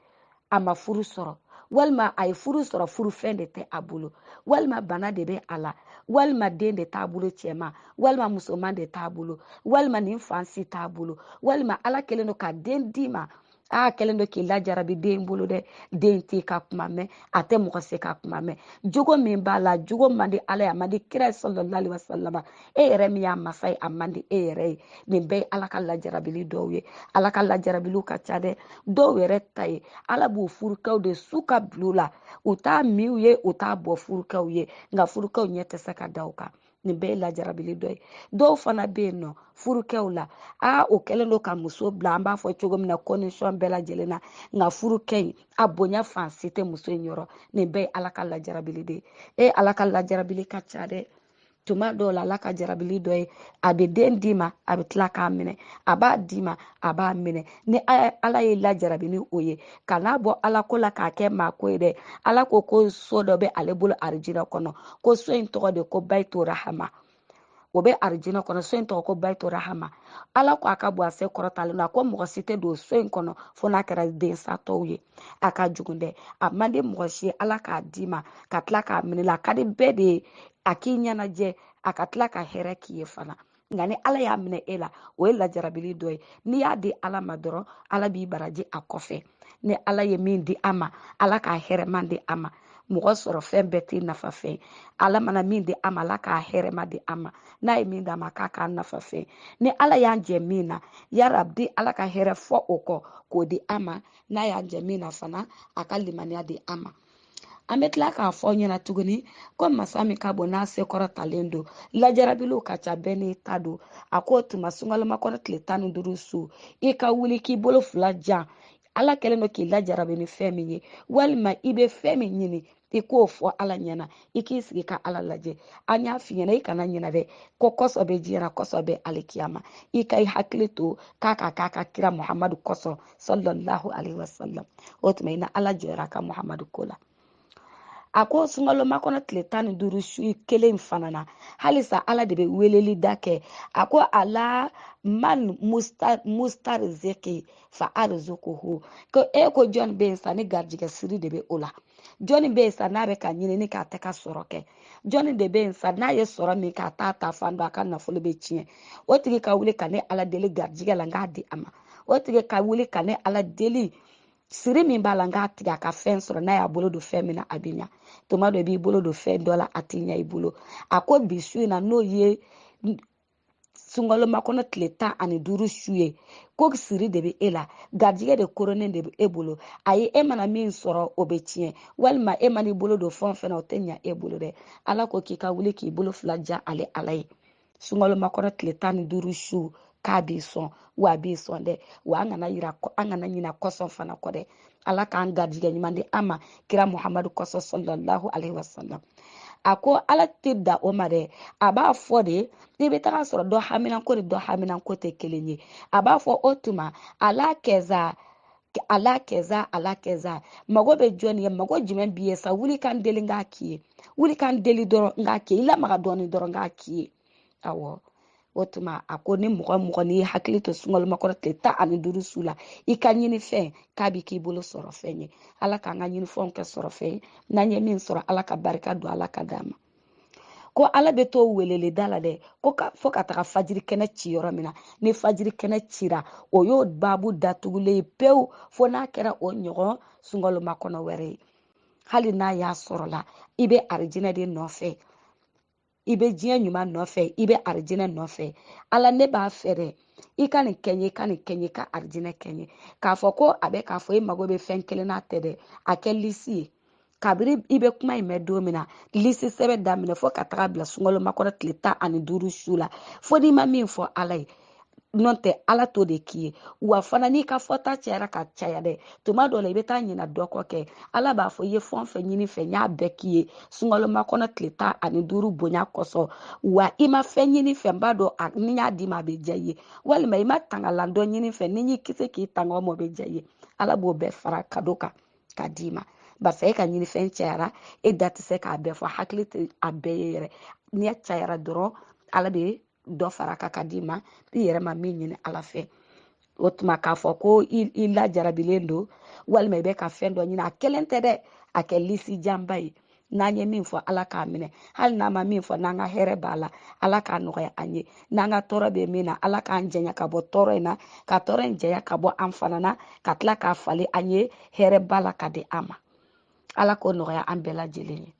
Speaker 1: a ma furu sɔrɔ walima a ye furu sɔrɔ furu fɛn de tɛ a bolo walima bana de bɛ a la walima den de t'a bolo cɛma walima musoman de t'a bolo walima nin fansi t'a bolo walima ala kɛlen don ka den d'i ma kɛlen don k'i lajarabi den bolo dɛ den t'i ka kuma mɛn a tɛ mɔgɔ se ka kuma mɛn jogo min b'a la jogo man di ala ye a man di kira sallallahu alaihi wasallam e yɛrɛ min y'a masa ye a man di e yɛrɛ ye nin bɛɛ ye ala ka lajarabili dɔw ye ala ka lajarabiliw ka ca dɛ dɔw yɛrɛ ta ye ala b'u furukɛw de su ka bila la u t'a min u ye u t'a bɔ furukɛw ye nka furukɛw ɲɛ tɛ se ka da u kan nin bɛɛ ye lajarabili dɔ ye dɔw fana bɛ yen nɔ furukɛw la o kɛlen don ka muso bila an b'a fɔ cogo min na condition bɛɛ lajɛlen na nka furukɛ in a bonya fan si tɛ muso in yɔrɔ nin bɛɛ ye ala ka lajarabili de ye ala ka lajarabili ka ca dɛ tuma dɔw la ala ka jarabili dɔ ye a bɛ den d'i ma a bɛ tila k'a minɛ a b'a d'i ma a b'a minɛ ni ala ye lajarabi ni o ye ka n'a bɔ ala ko la k'a kɛ maa ko ye dɛ ala ko so dɔ bɛ ale bolo arijinɛ kɔnɔ ko so in tɔgɔ de ko bayitu rahama o bɛ arijinɛ kɔnɔ so in tɔgɔ ko bayitu rahama ala ko a ka bɔ a se kɔrɔtalen na ko mɔgɔ si tɛ don so in kɔnɔ fo n'a kɛra den satɔw ye a ka jugu dɛ a man di mɔgɔ si ye ala k'a d'i ma ka tila k'a minɛ la a ka di bɛɛ de ye a k'i ɲɛnajɛ a ka tila ka hɛrɛ k'i ye fana nka ni ala y'a minɛ e la o ye lajarabili dɔ ye n'i y'a di ala ma dɔrɔn ala b'i baraji a kɔfɛ ni ala ye min di a ma ala k'a hɛrɛman di a ma mɔgɔ sɔrɔ fɛn bɛɛ t'i nafa fɛn ala mana min di a ma ala k'a hɛrɛma di a ma n'a ye min d'a ma k'a k'a nafa fɛn ni ala y'an jɛ min na yarabi ala ka hɛrɛ fɔ o kɔ k'o di a ma n'a y'an jɛ min na fana a ka limaniya di a ma an bɛ tila k'a fɔ ɲɛna tuguni ko masa min ka bon n'a sekɔrɔ talen don lajarabiliw ka ca bɛɛ n'i ta don a ko tuma sungaloma kɔnɔ tile 15 su i ka wuli k'i bolo fila jan ala kɛlen don k'i lajarabi ni fɛn min ye walima i bɛ fɛn min ɲini i k'o fɔ ala ɲɛna i k'i sigi ka ala lajɛ an y'a f'i ɲɛna i kana ɲina dɛ ko kɔsɔ bɛ diɲɛ kɔsɔ bɛ alikiyama i ka i hakili to k'a ka kira muhamadu kɔsɔ sallallahu alaihi wasallam o tuma i na ala jɔra a ka muhamadu ko la a ko sungaloma kɔnɔ tile 15 su kelen fana na halisa ala de bɛ weleli da kɛ a ko ala man mustarziki fa arzukuhu ko ko jɔn bɛ yen sa ni garijɛgɛ siri de bɛ o la jɔn bɛ yen sa n'a bɛ ka ɲini k'a tɛ ka sɔrɔ kɛ jɔn de bɛ yen sa n'a ye sɔrɔ min k'a ta fan dɔ a ka nafolo bɛ tiɲɛ o tigi ka wuli ka ne ala deli garijɛgɛ la n k'a di a ma o tigi ka wuli ka ne ala deli siri min b'a la n k'a tigɛ a ka fɛn sɔrɔ n'a y'a bolo don fɛn min na a bɛ ɲa tuma dɔ i b'i bolo don fɛn dɔ la a tɛ ɲa i bolo a ko bi su in na n'o ye sungaloma kɔnɔ tile 15 su ye ko siri de bɛ e la garijɛgɛ de koronnen de bɛ e bolo ayi e mana min sɔrɔ o bɛ tiɲɛ walima e mana i bolo don fɛn fɛn na o tɛ ɲa e bolo dɛ ala ko k'i ka wuli k'i bolo fila jan ale ala ye sungaloma kɔnɔ tile 15 su k'a b'i sɔn wa a b'i sɔn dɛ wa an kana ɲina kɔsɔn fana kɔ dɛ ala k'an garijɛgɛ ɲuman di an ma kira muhamadu kɔsɔn sallallahu alaihi wasallam a ko ala tɛ da o ma dɛ a b'a fɔ de i bɛ taga sɔrɔ dɔ haminanko ni dɔ haminanko tɛ kelen ye a b'a fɔ o tuma ala kɛza mago bɛ jɔn ye mago jumɛn b'i ye sa wuli kan deli k'a k'i ye wuli kan deli dɔrɔn n k'a k'i ye i lamaga dɔɔni dɔrɔn k'a k'i ye awɔ o tuma a ko ni mɔgɔ n'i hakili to sungaloma kɔnɔ tile 15 su la i ka ɲini fɛn k'a bɛ k'i bolo sɔrɔ fɛn ye ala k'an ka ɲini fɛnw kɛ sɔrɔ fɛn ye n'an ye min sɔrɔ ala ka barika don ala ka d'a ma ko ala bɛ to weleli da la dɛ ko fo ka taga fajiri kɛnɛ ci yɔrɔ min na ni fajiri kɛnɛ cira o y'o baabu datugulen ye pewu fo n'a kɛra o ɲɔgɔn sungaloma kɔnɔ wɛrɛ ye hali n'a y'a sɔrɔ la i bɛ arijinɛ de nɔfɛ i bɛ diɲɛ ɲuman nɔfɛ i bɛ arijinɛ nɔfɛ ala ne b'a fɛ dɛ i ka nin kɛ n ye i ka nin kɛ n ye ka arijinɛ kɛ n ye k'a fɔ ko a bɛ k'a fɔ e mago bɛ fɛn kelen na tɛ dɛ a kɛ lisi ye kabiri i bɛ kuma in mɛn don min na lisi sɛbɛ daminɛ fo ka taga bila sunkalo makɔnɔ tile 15 su la fo n'i ma min fɔ ala ye n'o tɛ ala t'o de k'i ye wa fana n'i ka fɔta cayara ka caya dɛ tuma dɔ la i bɛ taa ɲina dɔ kɔ kɛ ala b'a fɔ i ye fɛn o fɛn ɲini fɛ n y'a bɛɛ k'i ye sunkalo makɔnɔ tile 15 bonya kɔsɔn wa i ma fɛn ɲini fɛ n b'a dɔn ni y'a d'i ma a bɛ diya i ye walima i ma tangalan dɔ ɲini fɛ ni y'i kisi k'i tanga o ma o bɛ diya i ye ala b'o bɛɛ fara kado kan ka d'i ma barisa e ka ɲinifɛn cayara e da tɛ se k'a bɛɛ fɔ hakili tɛ a bɛɛ ye yɛrɛ ni cayara dɔrɔn ala bɛ dɔ fara kan ka d'i ma i yɛrɛ ma min ɲini ala fɛ o tuma k'a fɔ ko i lajarabilen don walima i bɛ ka fɛn dɔ ɲini a kelen tɛ dɛ a kɛ lisi janba ye n'an ye min fɔ ala k'a minɛ hali n'an ma min fɔ n'an ka hɛrɛ b'a la ala k'a nɔgɔya an ye n'an ka tɔɔrɔ bɛ min na ala k'an janya ka bɔ tɔɔrɔ in na ka tɔɔrɔ in janya ka bɔ an fana na ka tila k'a falen an ye hɛrɛ ba la ka di an ma ala k'o nɔgɔya an bɛɛ lajɛlen ye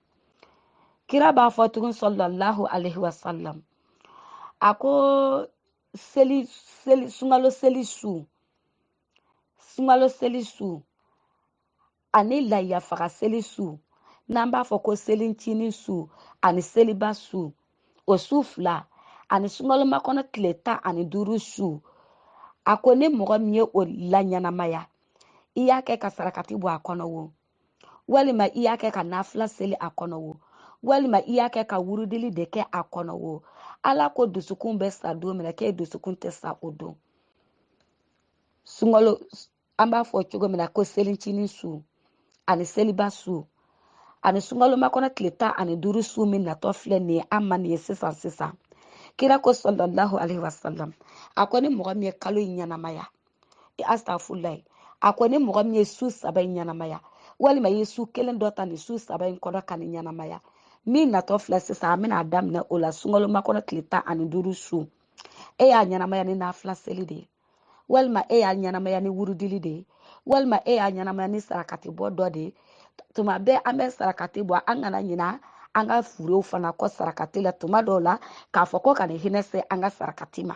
Speaker 1: kira b'a fɔ tugun sallallahu alaihi wasallam a ko sunkalo seli su ani layafaga seli su n'an b'a fɔ ko selincinin su ani seliba su o su fila ani sunkalo makɔnɔ tile 15 su a ko ni mɔgɔ min ye o laɲanamaya i y'a kɛ ka sarakati bɔ a kɔnɔ wo walima i y'a kɛ ka nafila seli a kɔnɔ wo walima i y'a kɛ ka wurudili de kɛ a kɔnɔ wo ala ko dusukun bɛ sa don min na k'e dusukun tɛ sa o don sunkalo an b'a fɔ cogo min na ko selincinin su ani seliba su ani sunkalo makɔnɔ tile 15 su min natɔ filɛ nin ye an ma nin ye sisan kira ko sallallahu alaihi wasallam a ko ni mɔgɔ min ye kalo in ɲɛnamaya astafurulayi a ko ni mɔgɔ min ye su 3 in ɲɛnamaya walima i ye su 1 dɔ ta nin su 3 in kɔnɔ ka nin ɲɛnamaya min natɔ filɛ sisan an bɛna daminɛ o la sunkalo makɔnɔ tile 15 su e y'a ɲɛnamaya ni nafila seli de ye walima e y'a ɲɛnamaya ni wurudili de ye walima e y'a ɲɛnamaya ni sarakati bɔ dɔ de ye tuma bɛɛ an bɛ sarakati bɔ an kana ɲina an ka furew fana kɔ sarakati la tuma dɔw la k'a fɔ ko ka nin hinɛ se an ka sarakati ma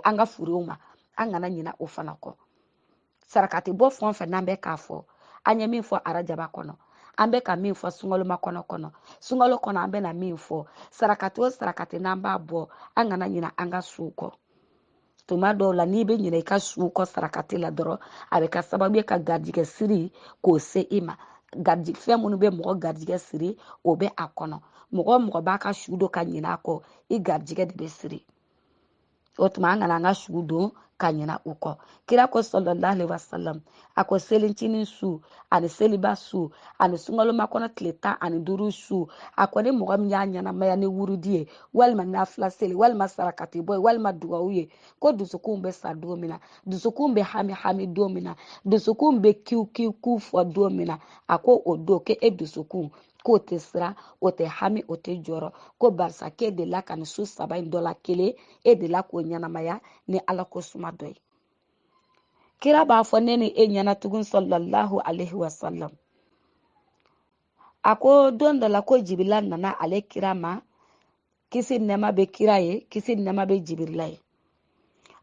Speaker 1: an ka furew ma an kana ɲina o fana kɔ sarakati bɔ fɛn o fɛn n'an bɛ k'a fɔ an ye min fɔ arajaba kɔnɔ an bɛ ka min fɔ sunkalo makɔnɔ kɔnɔ sunkalo kɔnɔ an bɛ na min fɔ sarakati o sarakati n'an b'a bɔ an kana ɲina an ka suw kɔ tuma dɔw la n'i bɛ ɲina i ka suw kɔ sarakati la dɔrɔn a bɛ kɛ sababu ye ka garijɛgɛ siri k'o se i ma fɛn minnu bɛ mɔgɔ garijɛgɛ siri o bɛ a kɔnɔ mɔgɔ b'a ka su don ka ɲina a kɔ i garijɛgɛ de bɛ siri o tuma an kana an ka su don ka ɲina u kɔ kira ko sallallahu alaihi wasallam a ko selincinin su ani seliba su ani sunkalo makɔnɔ tile 15 su a ko ni mɔgɔ min y'a ɲɛnamaya ni wurudi ye walima nafila seli walima sarakati bɔ ye walima dugawu ye ko dusukun bɛ sa don min na dusukun bɛ hami don min na dusukun bɛ kiw fɔ don min na a ko o don k'e dusukun k'o tɛ siran o tɛ hami o tɛ jɔrɔ ko barisa k'e delila ka nin su 3 in dɔ la kelen e delila k'o ɲɛnamaya ni ala ko suma dɔ ye kira b'a fɔ ne ni e ɲɛna tugun sallallahu alaihi wasallam a ko don dɔ la ko jibila nana ale kira ma kisi nɛɛma bɛ kira ye kisi nɛɛma bɛ jibirila ye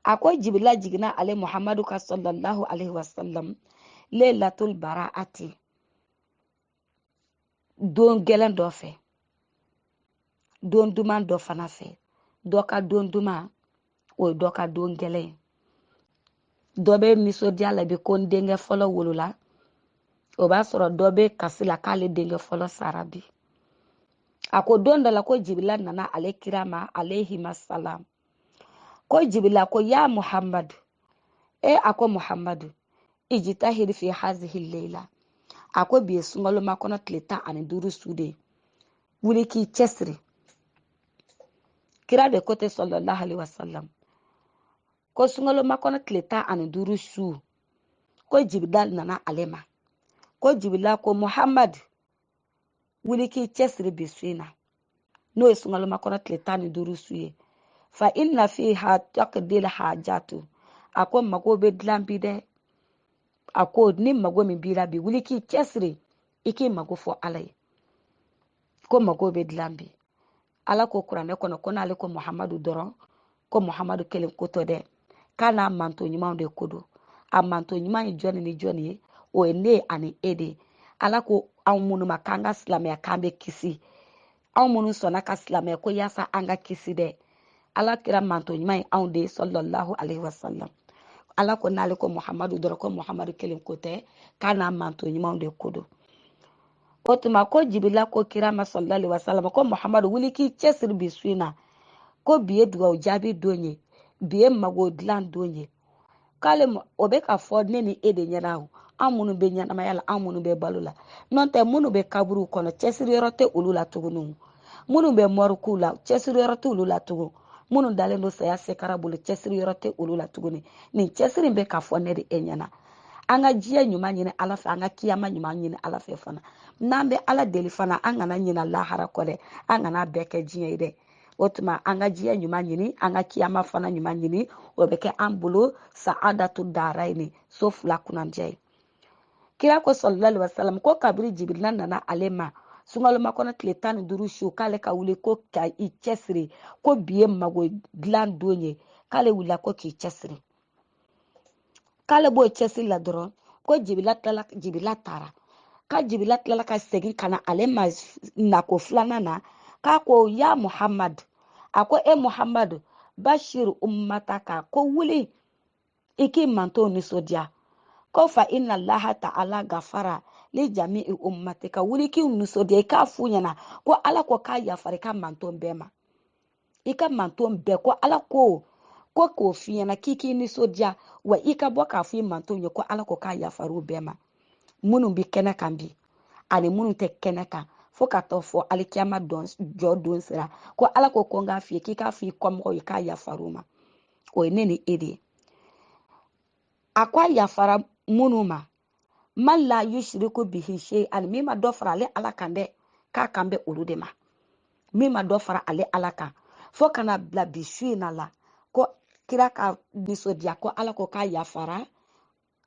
Speaker 1: a ko jibila jiginna ale muhamadu ka sallallahu alaihi wasallam leilatul bara'ati don gɛlɛn dɔ fɛ don duman dɔ fana fɛ dɔ ka don duman o ye dɔ ka don gɛlɛn dɔ bɛ nisɔndiya la bi ko n denkɛ fɔlɔ wolola o b'a sɔrɔ dɔ bɛ kasi la k'ale denkɛ fɔlɔ sara bi a ko don dɔ la ko jibila nana ale kira ma alehima salam ko jibila ko ya muhammadu a ko muhammadu ijitahid fi hazihi leila a ko bi ye sunkalo makɔnɔ tile 15 su de wuli k'i cɛsiri kira de ko ten sallallahu alaihi wasallam ko sunkalo makɔnɔ tile 15 su ko jibila nana ale ma ko jibila ko muhammad wuli k'i cɛsiri bi su in na n'o ye sunkalo makɔnɔ tile 15 su ye fa inna fiha taqdil hajatu a ko mago bɛ dilan bi dɛ a ko ni mago min b'i la bi wuli k'i cɛsiri i k'i mago fɔ ala ye ko mago bɛ dilan bi ala ko kuranɛ kɔnɔ ko n'ale ko muhammadu dɔrɔn ko muhammadu kelen ko tɔ dɛ k'a n'a manto ɲumanw de ko don a manto ɲuman ye jɔnni ni jɔnni ye o ye ne ani e de ala ko anw minnu ma k'an ka silamɛya k'an bɛ kisi anw minnu sɔnna ka silamɛya ko yaasa an ka kisi dɛ ala kira manto ɲuman ye anw de ye sallallahu alaihi wasallam ala ko n'ale ko muhamadu dɔrɔn ko muhamadu kelen ko tɛ k'a n'a manto ɲumanw de ko don o tuma ko jibila ko kira ma sallallahu alaihi wasallam ko muhamadu wuli k'i cɛsiri bi su in na ko bi ye dugawu jaabi don ye bi ye mago dilan don ye k'ale o bɛ ka fɔ ne ni e de ɲɛna o an minnu bɛ ɲɛnamaya la an minnu bɛ balo la n'o tɛ minnu bɛ kaburu kɔnɔ cɛsiriyɔrɔ tɛ olu la tuguni minnu bɛ mɔriku la cɛsiriyɔrɔ tɛ olu la tugun minnu dalen don saya sekara bolo cɛsiriyɔrɔ tɛ olu la tuguni nin cɛsiri bɛ ka fɔ ne de e ɲɛna an ka diɲɛ ɲuman ɲini ala fɛ an ka kiyama ɲuman ɲini ala fɛ fana n'an bɛ ala deli fana an kana ɲina lahara kɔ dɛ an kana bɛɛ kɛ diɲɛ ye dɛ o tuma an ka diɲɛ ɲuman ɲini an ka kiyama fana ɲuman ɲini o bɛ kɛ an bolo saadatu daara ye so fila kunnandiya ye kira ko sallallahu alaihi wasallam ko kabiri jibirila nana ale ma sungaloma kɔnɔ tile 15 su k'ale ka wuli ko ka i cɛsiri ko bi ye mago dilan don ye k'ale wulila ko k'i cɛsiri k'ale b'o cɛsiri la dɔrɔn ko jibila taara ka jibila tilala ka segin ka na ale ma nako filanan na k'a ko ya muhammad a ko e muhammad bashir ummataka ko wuli i k'i manto nisɔndiya ko fa inna allaha ta'ala gafara li jami'i ummatika wuli k'i nisɔndiya i k'a f'u ɲɛna ko ala ko k'a yafari ka manton bɛɛ ma i ka manton bɛɛ ko ala ko k'o f'i ɲɛna k'i k'i nisɔndiya wa i ka bɔ k'a fɔ i manton ye ko ala ko k'a yafari u bɛɛ ma minnu bi kɛnɛ kan bi ani minnu tɛ kɛnɛ kan fo ka taa fɔ alikiyama jɔ don sera ko ala ko n k'a f'i ye k'i k'a fɔ i kɔmɔgɔw ye k'a yafari u ma o ye ne ni e de ye a ko a yafara minnu ma man la yushriku bihi shay'an min ma dɔ fara ale ala kan dɛ k'a kan bɛ olu de ma min ma dɔ fara ale ala kan fo kana bila bi su in na la ko kira ka nisɔndiya ko ala ko k'a yafara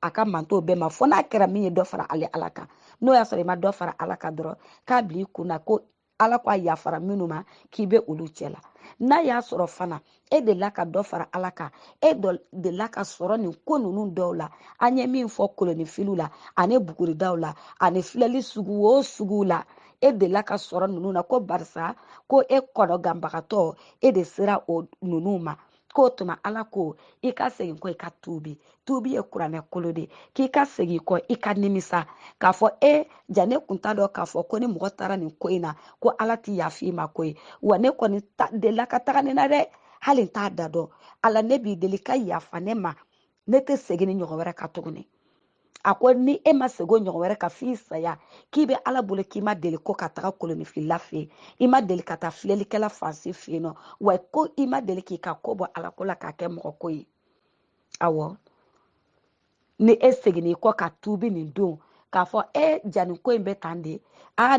Speaker 1: a ka manto bɛɛ ma fo n'a kɛra min ye dɔ fara ale ala kan n'o y'a sɔrɔ i ma dɔ fara ala kan dɔrɔn k'a bila i kunna ko ala ko a yafara minnu ma k'i bɛ olu cɛ la n'a y'a sɔrɔ fana e delila ka dɔ fara ala kan e delila ka sɔrɔ nin ko ninnu dɔw la an ye min fɔ kolonifiliw la ani buguridaw la ani filɛli sugu o sugu la e delila ka sɔrɔ ninnu na ko barisa ko e kɔnɔ ganbagatɔ e de sera o ninnu ma k'o tuma ala ko i ka segin kɔ i ka tuubi ye kuranɛ kolo de k'i ka segin kɔ i ka nimisa k'a fɔ ja ne kun t'a dɔn k'a fɔ ko ni mɔgɔ taara nin ko in na ko ala t'i yafi ma ko ye wa ne kɔni delila ka taga nin na dɛ hali n t'a da dɔn ala ne b'i deli ka yafa ne ma ne tɛ segin ni ɲɔgɔn wɛrɛ ka tuguni a ko ni e ma segin o ɲɔgɔn wɛrɛ ka f'i saya k'i bɛ ala bolo k'i ma deli ko ka taga kolonifilila fɛ yen i ma deli ka taa filɛlikɛla fansi fɛ yen nɔ wa ko i ma deli k'i ka ko bɔ ala ko la k'a kɛ mɔgɔ ko ye awɔ ni e seginna i kɔ ka tuubi nin don k'a fɔ ja nin ko in bɛ tan de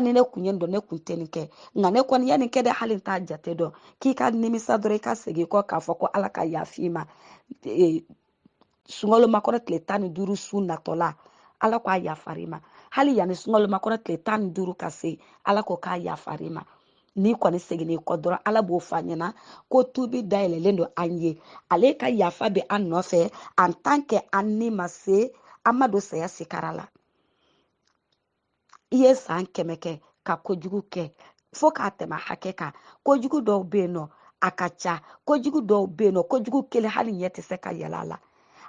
Speaker 1: ni ne kun ye nin dɔn ne kun tɛ nin kɛ nka ne kɔni ya nin kɛ dɛ hali n t'a jate dɔn k'i ka nimisa dɔrɔn i ka segin i kɔ k'a fɔ ko ala ka yafi ma sunkalomakɔnɔ tile 15 su natɔla ala ko a yafari ma hali yanni sunkalomakɔnɔ tile 15 ka se ala ko k'a yafari ma n'i kɔni seginna i kɔ dɔrɔn ala b'o f'a ɲɛna ko tubi dayɛlɛlen don an ye ale ka yafa bɛ an nɔfɛ en tant que an ni ma se an ma don saya sikara la i ye san 100 kɛ ka kojugu kɛ fo k'a tɛmɛ hakɛ kan kojugu dɔw bɛ yen nɔ a ka ca kojugu dɔw bɛ yen nɔ kojugu kelen hali ɲɛ tɛ se ka yɛlɛ a la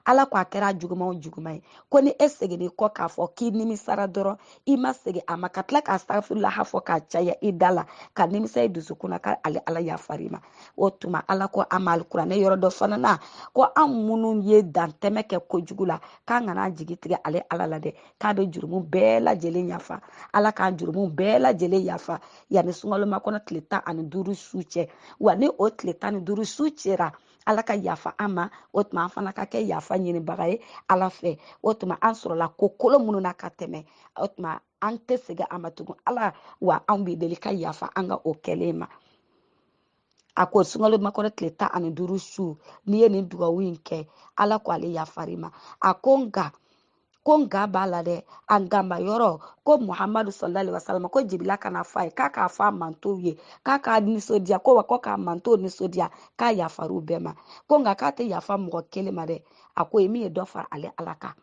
Speaker 1: ala ko a kɛra juguman o juguman ye ko ni e seginna i kɔ k'a fɔ k'i nimisara dɔrɔn i ma segin a ma ka tila k'a astagfirulaha fɔ k'a caya i da la ka nimisa i dusukun na k'ale ala yafari ma o tuma ala ko an ma alikuranɛ yɔrɔ dɔ fana na ko an minnu ye dantɛmɛ kɛ kojugu la k'an kana jigi tigɛ ale ala la dɛ k'a bɛ jurumu bɛɛ lajɛlen yafa ala k'an jurumu bɛɛ lajɛlen yafa yanni sunkalomakɔnɔ tile 15 su cɛ wa ni o tile 15 su cɛra ala ka yafa an ma o tuma an fana ka kɛ yafa ɲinibaga ye ala fɛ o tuma an sɔrɔla ko kolo minnu na ka tɛmɛ o tuma an tɛ segin a ma tugun ala wa an b'i deli ka yafa an ka o kɛlen ma a ko sunkalomakɔnɔ tile 15 su n'i ye nin dugawu in kɛ ala ko ale yafari ma a ko nka b'a la dɛ a nganba yɔrɔ ko muhamadu sallallahu alaihi wasallam ko jibila kana f'a ye k'a k'a fɔ a mantow ye k'a k'a nisɔndiya ko wa ko k'a mantow nisɔndiya k'a yafari u bɛɛ ma ko nka k'a tɛ yafa mɔgɔ kelen ma dɛ a ko ye min ye dɔ fara ale ala kan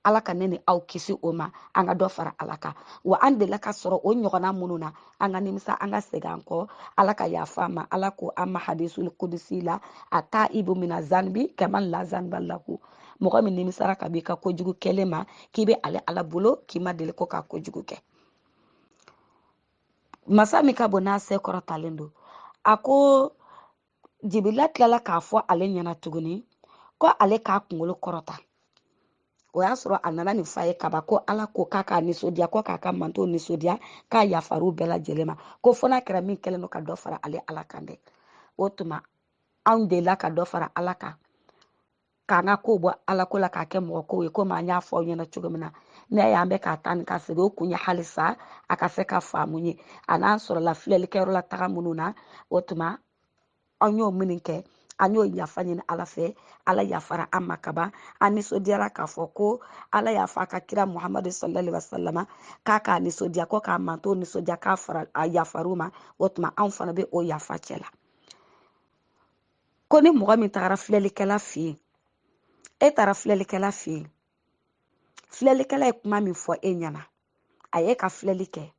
Speaker 1: ala ka ne ni aw kisi o ma an ka dɔ fara ala kan wa an delila ka sɔrɔ o ɲɔgɔnna minnu na an ka nimisa an ka segin an kɔ ala ka yafa ma ala ko an ma hadisul kudusi la a taa ibu mina zanbi kaman la zanba laku mɔgɔ min nimisara ka b'i ka kojugu kɛlen ma k'i bɛ ale ala bolo k'i ma deli ko ka kojugu kɛ masa min ka bon n'a se kɔrɔtalen don a ko jibila tilala k'a fɔ ale ɲɛna tuguni ko ale k'a kunkolo kɔrɔta o y'a sɔrɔ a nana nin fa ye kaba ko ala ko k'a k'a nisɔndiya ko k'a ka manto nisɔndiya k'a yafar'u bɛɛ lajɛlen ma ko fɔ n'a kɛra min kɛlen don ka dɔ fara ale ala kan dɛ o tuma anw delila ka dɔ fara ala kan k'an ka ko bɔ ala ko la k'a kɛ mɔgɔ ko ye komi an y'a fɔ aw ɲɛna cogo min na ne y'an bɛ k'a taa ni ka segin o kun ye halisa a ka se ka faamu ye a n'an sɔrɔla filɛlikɛyɔrɔ la taga minnu na o tuma an y'o minnu kɛ an y'o yafa ɲini ala fɛ ala yafara an ma kaban an nisɔndiyara k'a fɔ ko ala yafa a ka kira muhamadu sallallahu alaihi wasallam k'a k'a nisɔndiya ko k'a manto nisɔndiya k'a fara a yafar'u ma o tuma anw fana bɛ o yafa cɛ la ko ni mɔgɔ min tagara filɛlikɛla fɛ yen e taara filɛlikɛla fɛ yen filɛlikɛla ye kuma min fɔ e ɲɛna a ye ka filɛli kɛ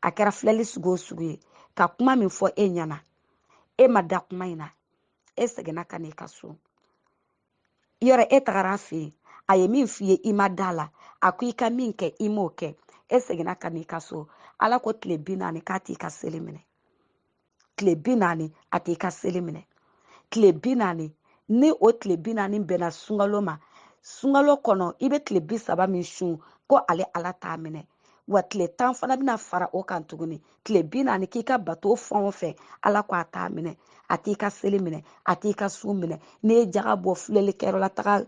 Speaker 1: a kɛra filɛli sugu o sugu ye ka kuma min fɔ e ɲɛna e ma da kuma in na e seginna ka n'i ka so yɔrɔ e tagara a fɛ yen a ye min f'i ye i ma da la a ko i ka min kɛ i m'o kɛ e seginna ka n'i ka so ala ko tile 40 k'a t'i ka seli minɛ tile 40 a t'i ka seli minɛ tile 40 ni o tile 40 bɛnna sunkalo ma sunkalo kɔnɔ i bɛ tile 30 min sun ko ale ala t'a minɛ wa tile 10 fana bɛna fara o kan tuguni tile 40 k'i ka bato fɛn o fɛn ala ko a t'a minɛ a t'i ka seli minɛ a t'i ka sun minɛ n'i ye jaga bɔ filɛlikɛyɔrɔ la taga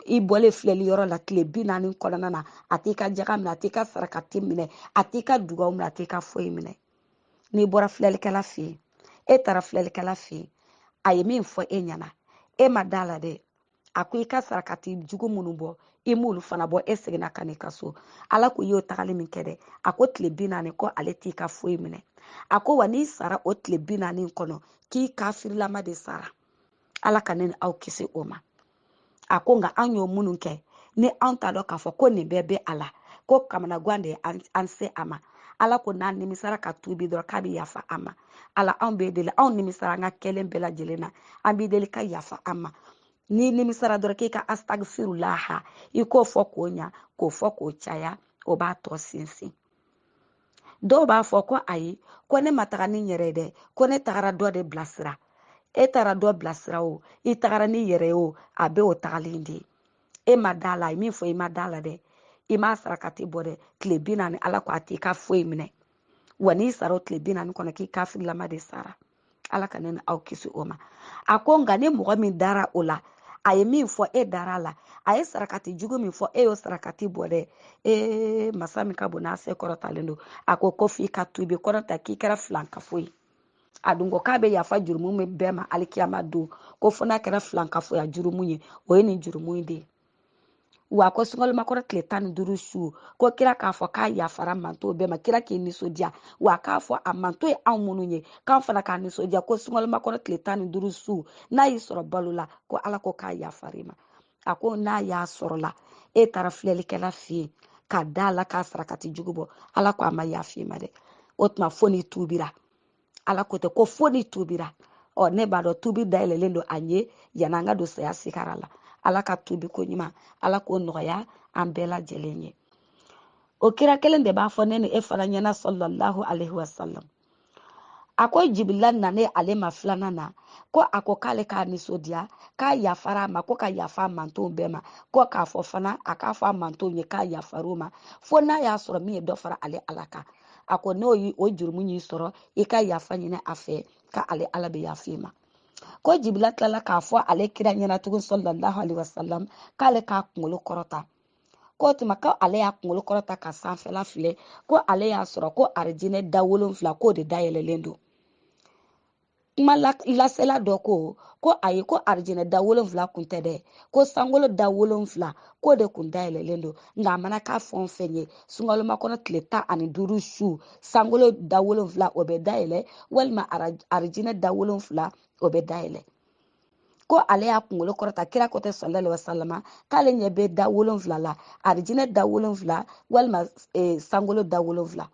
Speaker 1: i bɔlen filɛliyɔrɔ la tile 40 kɔnɔna na a t'i ka jaga minɛ a t'i ka sarakati minɛ a t'i ka dugaw minɛ a t'i ka foyi minɛ n'i bɔra filɛlikɛla fɛ yen e taara filɛlikɛla fɛ yen a ye min fɔ e ɲɛna e ma da la dɛ a ko i ka sarakati jugu minnu bɔ i m'olu fana bɔ e seginna ka n'i ka so ala ko i y'o tagali min kɛ dɛ a ko tile 40 ko ale t'i ka foyi minɛ a ko wa n'i sara o tile 40 kɔnɔ k'i kafirilama de sara ala ka ne ni aw kisi o ma a ko nka an y'o minnu kɛ ni anw t'a dɔn k'a fɔ ko nin bɛɛ bɛ a la ko kamanagan de ye an se a ma ala ko n'an nimisara ka tuubi dɔrɔn k'a bɛ yafa an ma ala anw bɛ deli anw nimisara an ka kɛlen bɛɛ lajɛlen na an bɛ deli ka yafa an ma ni nimisara dɔrɔn k'i ka astagfirullah i k'o fɔ k'o ɲa k'o fɔ k'o caya o b'a tɔ sinsin dɔw b'a fɔ ko ayi ko ne ma taga ni yɛrɛ dɛ ko ne tagara dɔ de bilasira e taara dɔ bilasira o i tagara ni yɛrɛ o a bɛ o tagalen de e ma da la min fɔ i ma da la dɛ i ma sarakati bɔ dɛ tile 40 ala ko a t'i ka foyi minɛ wa n'i sara o tile 40 kɔnɔ k'i kafirilama de sara ala ka ne ni aw kisi o ma a ko nka ni mɔgɔ min dara o la a ye min fɔ e dara la a ye sarakati jugu min fɔ e y'o sarakati bɔ dɛ masa min ka bon n'a se kɔrɔtalen don a ko f'i ka tubi kɔrɔta k'i kɛra filankafo ye a dun ko k'a bɛ yafa jurumu min bɛɛ ma alikiyama don ko fɔ n'a kɛra filankafoya jurumu ye o ye nin jurumu de ye wa ko sunkalomakɔrɔ tile 15 su ko kira k'a fɔ k'a yafara manto bɛɛ ma kira k'i nisɔndiya wa k'a fɔ a manto ye anw minnu ye k'an fana k'a nisɔndiya ko sunkalomakɔrɔ tile 15 su n'a y'i sɔrɔ balo la ko ala ko k'a yafari ma a ko n'a y'a sɔrɔ la e taara filɛlikɛla fɛ yen ka da la k'a sarakati jugu bɔ ala ko a ma yafi ma dɛ o tuma fo n'i tubira ala ko tɛ ko fo n'i tubira ne b'a dɔn tubi dayɛlɛlen don a ye yanni an ka don saya sigara la ala ka tubi ko ɲuman ala k'o nɔgɔya an bɛɛ lajɛlen ye o kira kelen de b'a fɔ ne ni e fana ɲɛna sallallahu alaihi wasallam a ko jibila nane ale ma 2nan na ko a ko k'ale k'a nisɔndiya k'a yafara a ma ko ka yafa a mantonw bɛɛ ma ko k'a fɔ fana a k'a fɔ a mantonw ye k'a yafar'u ma fo n'a y'a sɔrɔ min ye dɔ fara ale ala kan a ko n'o ye o jurumu y'i sɔrɔ i ka yafa ɲini a fɛ ka ale ala bɛ yafa i ma ko jibila tilala k'a fɔ ale kira ɲɛna tugun sallallahu alaihi wasallam k'ale k'a kunkolo kɔrɔta ko tuma ko ale y'a kunkolo kɔrɔta ka sanfɛla filɛ ko ale y'a sɔrɔ ko arijinɛ da 7 k'o de dayɛlɛlen don kuma lasela dɔ ko ayi ko arijinɛ da 7 kun tɛ dɛ ko sankolo da 7 k'o de kun dayɛlɛlen don nka a mana k'a fɛn o fɛn ye sunkalomakɔnɔ tile 15 su sankolo da 7 o bɛ dayɛlɛ walima arijinɛ da 7 o bɛ dayɛlɛ ko ale y'a kunkolo kɔrɔta kira ko tɛ sallallahu alaihi wasallam k'ale ɲɛ bɛ da 7 la arijinɛ da 7 walima sankolo da 7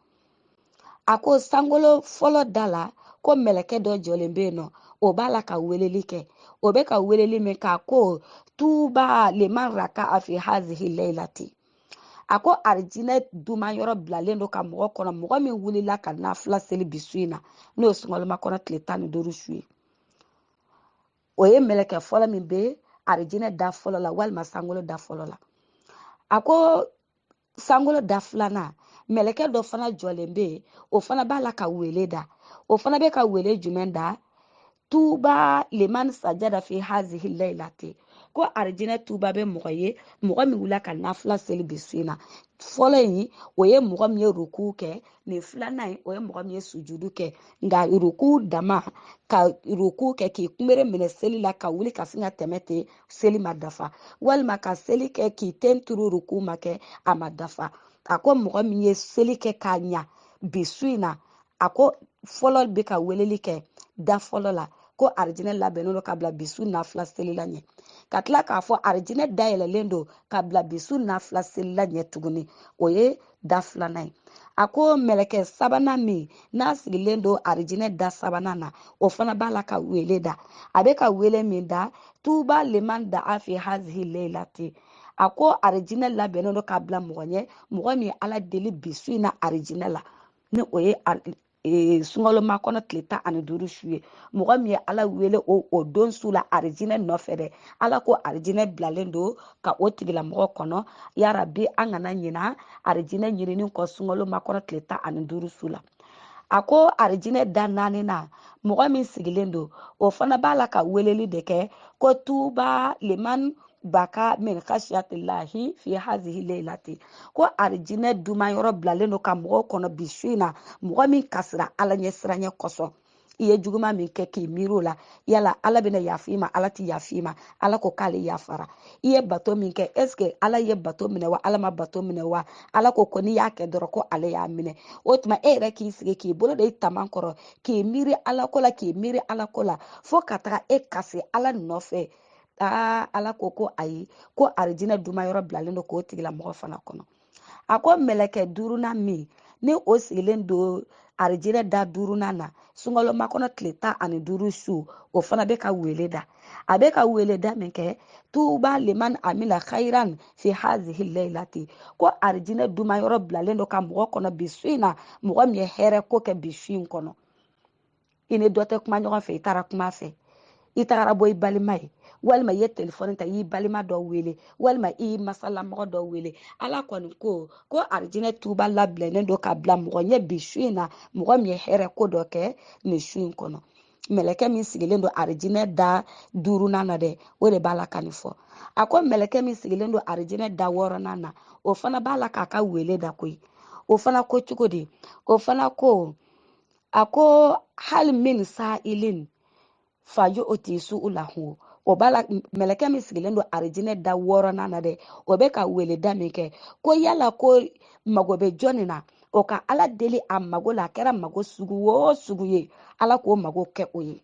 Speaker 1: a ko sankolo fɔlɔ da la ko mɛlɛkɛ dɔ jɔlen bɛ yen nɔ o b'a la ka weleli kɛ o bɛ ka weleli min k'a ko tuba liman raka afi hazihi laylati a ko arijinɛ duma yɔrɔ bilalen don ka mɔgɔ kɔnɔ mɔgɔ min wulila ka nafila seli bi su in na n'o ye sunkalomakɔnɔ tile 15 su ye o ye mɛlɛkɛ fɔlɔ min bɛ arijinɛ da fɔlɔ la walima sankolo da fɔlɔ la a ko sankolo da filanan mɛlɛkɛ dɔ fana jɔlen bɛ yen o fana b'a la ka wele da o fana bɛ ka wele jumɛn da tuba liman sajada fi hazihi laylati ko arijinɛ tuba bɛ mɔgɔ ye mɔgɔ min wulila ka nafila seli bi su in na fɔlɔ in o ye mɔgɔ min ye ruku kɛ nin filanan o ye mɔgɔ min ye sujudu kɛ nka ruku dama ka ruku kɛ k'i kunbere minɛ seli la ka wuli ka sin ka tɛmɛ ten seli ma dafa walima ka seli kɛ k'i ten turu ruku ma kɛ a ma dafa a ko mɔgɔ min ye seli kɛ k'a ɲa bi su in na a ko fɔlɔ bɛ ka weleli kɛ da fɔlɔ la ko arijinɛ labɛnnen don ka bila bisu nafila seli la ɲɛ ka tila k'a fɔ arijinɛ dayɛlɛlen don ka bila bisu nafila seli la ɲɛ tuguni o ye da filanan ye a ko mɛlɛkɛ sabanan min n'a sigilen don arijinɛ da sabanan na o fana b'a la ka wele da a bɛ ka wele min da tuba liman da afi hazihi laylati a ko arijinɛ labɛnnen don ka bila mɔgɔ ɲɛ mɔgɔ min ala deli bisu in na arijinɛ la ni o ye sunkalomakɔnɔ tile 15 su ye mɔgɔ min ye ala wele o don su la arijinɛ nɔfɛ dɛ ala ko arijinɛ bilalen don ka o tigilamɔgɔ kɔnɔ yarabi an kana ɲina arijinɛ ɲinini kɔ sunkalomakɔnɔ tile 15 su la a ko arijinɛ da 4 na mɔgɔ min sigilen don o fana b'a la ka weleli de kɛ ko tuba liman baka min khashiyatillahi fi hazihi laylati ko arijinɛ duma yɔrɔ bilalen don ka mɔgɔ kɔnɔ bi su in na mɔgɔ min kasira ala ɲɛ siranya kosɔn i ye juguma min kɛ k'i miiri o la yala ala bɛna yafi ma ala tɛ yafi ma ala ko k'ale yafara i ye bato min kɛ est-ce ala ye bato minɛ wa ala ma bato minɛ wa ala ko n'i y'a kɛ dɔrɔn ko ale y'a minɛ o tuma e yɛrɛ k'i sigi k'i bolo da i taman kɔrɔ k'i miiri ala ko la k'i miiri ala ko la fo ka taga e kasi ala nɔfɛ ala ko ayi ko arijinɛ duma yɔrɔ bilalen don k'o tigilamɔgɔ fana kɔnɔ a ko mɛlɛkɛ 5nan min ni o sigilen don arijinɛ da 5nan na sunkalomakɔnɔ tile 15 su o fana bɛ ka wele da a bɛ ka wele da min kɛ tuba liman amila khairan fi hazihi laylati ko arijinɛ duma yɔrɔ bilalen don ka mɔgɔ kɔnɔ bi su in na mɔgɔ min ye hɛrɛ ko kɛ bi su in kɔnɔ i ni dɔ tɛ kuma ɲɔgɔn fɛ i taara kuma fɛ i tagara bɔ i balima ye walima i ye telefɔni ta i y'i balima dɔ wele walima i y'i masalamɔgɔ dɔ wele ala kɔni ko arijinɛ tuba labilalen don ka bila mɔgɔ ɲɛ bi su in na mɔgɔ min ye hɛrɛ ko dɔ kɛ nin su in kɔnɔ mɛlɛkɛ min sigilen don arijinɛ da 5nan na dɛ o de b'a la ka nin fɔ a ko mɛlɛkɛ min sigilen don arijinɛ da 6nan na o fana b'a la k'a ka wele da koyi o fana ko cogo di o fana ko a ko hali min sa ilin fajo o t'i su u la hu o b'a la mɛlɛkɛ min sigilen don arijinɛ da 6nan na dɛ o bɛ ka wele da min kɛ ko yala ko mago bɛ jɔnni na o ka ala deli a mago la a kɛra mago sugu o sugu ye ala k'o mago kɛ o ye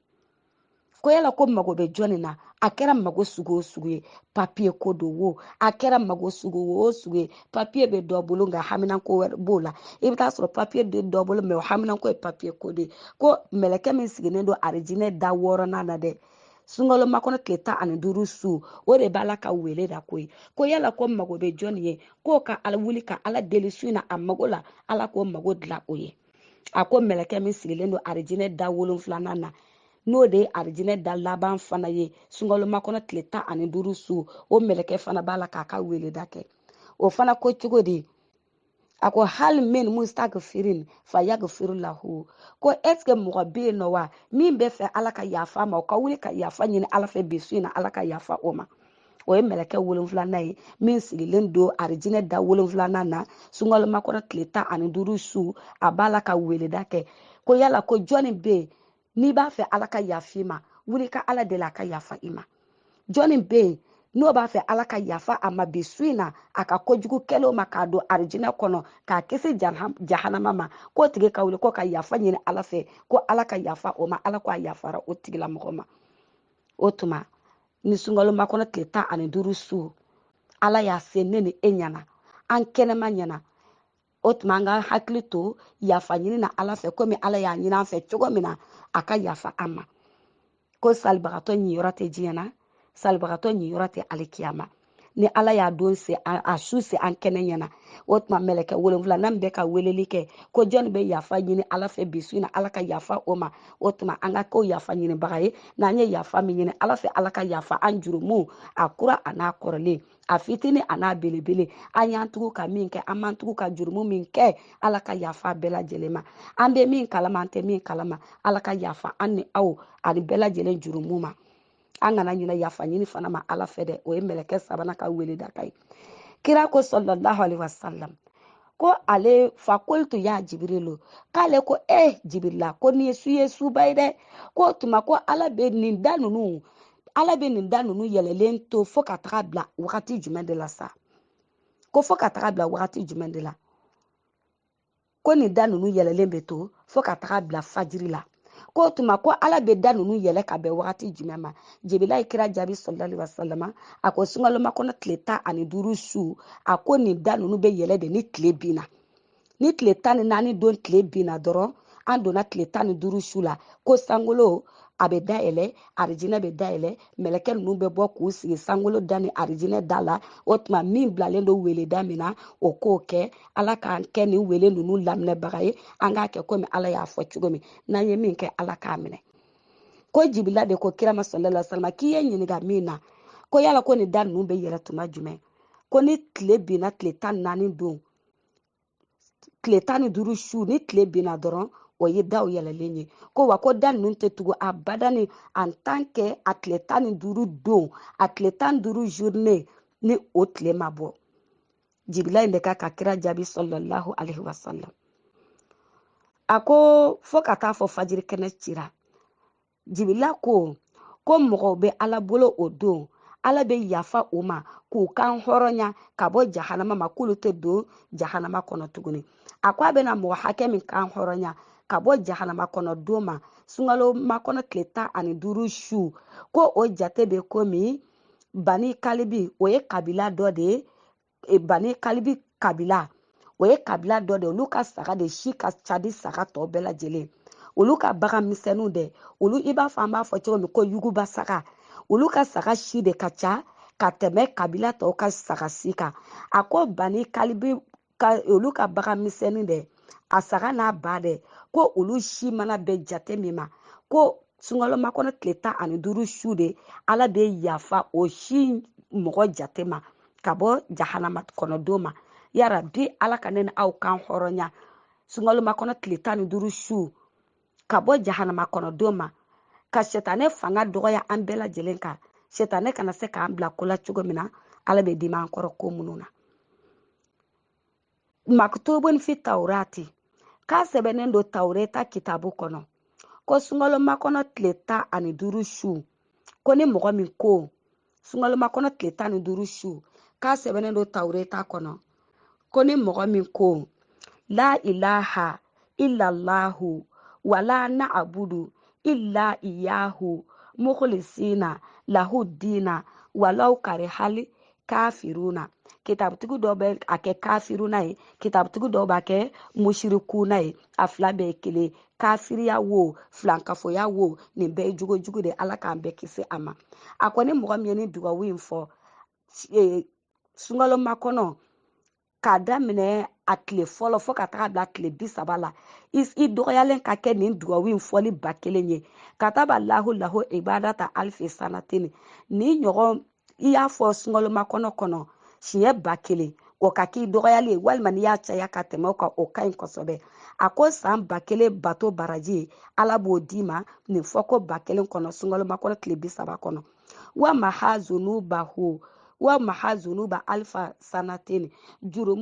Speaker 1: ko yala ko mago bɛ jɔnni na a kɛra mago sugu o sugu ye papiye ko do wo a kɛra mago sugu o sugu ye papiye bɛ dɔ bolo nka haminanko wɛrɛ b'o la i bɛ taa sɔrɔ papiye de dɔ bolo mɛ o haminanko ye papiye ko de ko mɛlɛkɛ min sigilen don arijinɛ da 6nan na dɛ sunkalomakɔnɔ tile 15 su o de b'a la ka wele da koyi ko yala ko mago bɛ jɔnni ye k'o ka ala wuli ka ala deli su in na a mago la ala k'o mago dilan o ye a ko mɛlɛkɛ min sigilen don arijinɛ da 7nan na n'o de ye arijinɛ da laban fana ye sunkalomakɔnɔ tile 15 su o mɛlɛkɛ fana b'a la k'a ka wele da kɛ o fana ko cogo di a ko hali min mustagfirin fa yagfiru lahu ko est-ce que mɔgɔ bɛ yen nɔ wa min bɛ fɛ ala ka yafa ma o ka wuli ka yafa ɲini ala fɛ bi su in na ala ka yafa o ma o ye mɛlɛkɛ 7nan ye min sigilen don arijinɛ da 7nan na sunkalomakɔnɔ tile 15 su a b'a la ka wele da kɛ ko yala ko jɔnni bɛ yen n'i b'a fɛ ala ka yafa i ma wuli ka ala deli a ka yafa i ma jɔnni bɛ yen n'o b'a fɛ ala ka yafa a ma bi su in na a ka kojugu kɛlenw ma k'a don arijinɛ kɔnɔ k'a kisi jahanama ma k'o tigi ka wuli ko ka yafa ɲini ala fɛ ko ala ka yafa o ma ala ko a yafara o tigilamɔgɔ ma o tuma ni sunkalo makɔnɔ tile 15 su ala y'a se ne ni e ɲɛna an kɛnɛma ɲɛna o tuma an ka hakili to yafa ɲini na ala fɛ komi ala y'a ɲini an fɛ cogo min na a ka yafa an ma ko salibagatɔ ɲiyɔrɔ tɛ diɲɛ na salibagatɔ ɲiyɔrɔ tɛ alikiyama ni ala y'a don se a su se an kɛnɛ ɲɛna o tuma mɛlɛkɛ 7 nan bɛ ka weleli kɛ ko jɔnni bɛ yafa ɲini ala fɛ bi su in na ala ka yafa o ma o tuma an ka k'o yafa ɲinibaga ye n'an ye yafa min ɲini ala fɛ ala ka yafa an jurumu a kura a n'a kɔrɔlen a fitini a n'a belebele an y'an tugu ka min kɛ an m'an tugu ka jurumu min kɛ ala ka yafa bɛɛ lajɛlen ma an bɛ min kalama an tɛ min kalama ala ka yafa an ni aw ani bɛɛ lajɛlen jurumu ma an kana ɲinɛ yafa ɲini fana ma ala fɛ dɛ o ye mɛlɛkɛ sabanan ka wele da ka ye kira ko sallallahu alaihi wasallam ko ale fa qultu ya jibrilu k'ale ko jibrila ko ni su ye suba ye dɛ ko tuma ko ala bɛ nin da ninnu yɛlɛlen to fo ka taga bila wagati jumɛn de la sa ko fo ka taga bila wagati jumɛn de la ko nin da ninnu yɛlɛlen bɛ to fo ka taga bila fajiri la ko tuma ko ala bɛ da ninnu yɛlɛ ka bɛn wagati jumɛn ma jibila ye kira jaabi sallallahu alaihi wasallam a ko sungaloma kɔnɔ tile 15 su a ko nin da ninnu bɛ yɛlɛ de ni tile binna ni tile 14 don tile binna dɔrɔn an donna tile 15 su la ko sangolo a bɛ dayɛlɛ arijinɛ bɛ dayɛlɛ mɛlɛkɛ ninnu bɛ bɔ k'u sigi sangolo da ni arijinɛ da la o tuma min bilalen don weleda min na o k'o kɛ ala k'an kɛ nin wele ninnu laminɛbaga ye an k'a kɛ komi ala y'a fɔ cogo min n'an ye min kɛ ala k'a minɛ ko jibila de ko kira ma sallallahu alaihi wasallam k'i ye ɲininka min na ko yala ko nin da ninnu bɛ yɛlɛ tuma jumɛn ko ni tile binna tile 14 don tile 15 su ni tile binna dɔrɔn o ye daw yɛlɛlen ye ko wa ko da ninnu tɛ tugu a badani en tant que a tile 15 don a tile 15 journée ni o tile ma bɔ jibila in de ka kira jaabi sallallahu alaihi wasallam a ko fo ka taa fɔ fajiri kɛnɛ cira jibila ko mɔgɔw bɛ ala bolo o don ala bɛ yafa o ma k'u kan hɔrɔnya ka bɔ jahanama ma k'olu tɛ don jahanama kɔnɔ tuguni a ko a bɛna mɔgɔ hakɛ min kan hɔrɔnya ka bɔ jahanama kɔnɔ don ma sunkalo makɔnɔ tile 15 su ko o jate bɛ komi bani kalibi o ye kabila dɔ de ye bani kalibi kabila o ye kabila dɔ de olu ka saga de si ka ca di saga tɔ bɛɛ lajɛlen olu ka bagan misɛnninw dɛ olu i b'a fɔ an b'a fɔ cogo min ko yuguba saga olu ka saga si de ka ca ka tɛmɛ kabila tɔw ka saga si kan a ko bani kalibi olu ka bagan misɛnnin dɛ a saga n'a ba dɛ ko olu si mana bɛ jate min ma ko sunkalo makɔnɔ tile 15 su de ala bɛ yafa o si mɔgɔ jate ma ka bɔ jahanama kɔnɔ don ma yara bi ala ka ne ni aw kan hɔrɔnya sunkalo makɔnɔ tile 15 su ka bɔ jahanama kɔnɔ don ma ka sɛtanɛ fanga dɔgɔya an bɛɛ lajɛlen kan sɛtanɛ kana se k'an bila ko la cogo min na ala bɛ dimi an kɔrɔ ko minnu na maktubun fi taurati k'a sɛbɛnnen don taureta kitabu kɔnɔ ko sunkalo makɔnɔ tile 15 su ko ni mɔgɔ min ko sunkalo makɔnɔ tile 15 su k'a sɛbɛnnen don taureta kɔnɔ ko ni mɔgɔ min ko la ilaha illallahu wala na'budu illa iyahu mukhlisina lahu dina walau karihal kafiruna kitabutigi dɔw bɛ a kɛ kafiruna ye kitabutigi dɔw b'a kɛ mushrikuna ye a fila bɛɛ ye kelen kafiriya wo filankafoya wo nin bɛɛ ye jugujugu de ala k'an bɛɛ kisi a ma a kɔni mɔgɔ min ye ni dugawu in fɔ sunkalo makɔnɔ k'a daminɛ a tile fɔlɔ fo ka taga bila tile 30 la i dɔgɔyalen ka kɛ nin dugawu in fɔli 1000 ye ka taa ba lahu ibadata alfi sanatini ni ɲɔgɔn i y'a fɔ sunkalo makɔnɔ kɔnɔ siɲɛ 1000 o ka k'i dɔgɔyali ye walima n'i y'a caya ka tɛmɛ o kan o ka ɲi kosɛbɛ a ko san 1000 bato baraji ala b'o d'i ma nin fɔ ko 1000 kɔnɔ sunkalo makɔnɔ tile 30 kɔnɔ wa mahazunuba alfa sanatini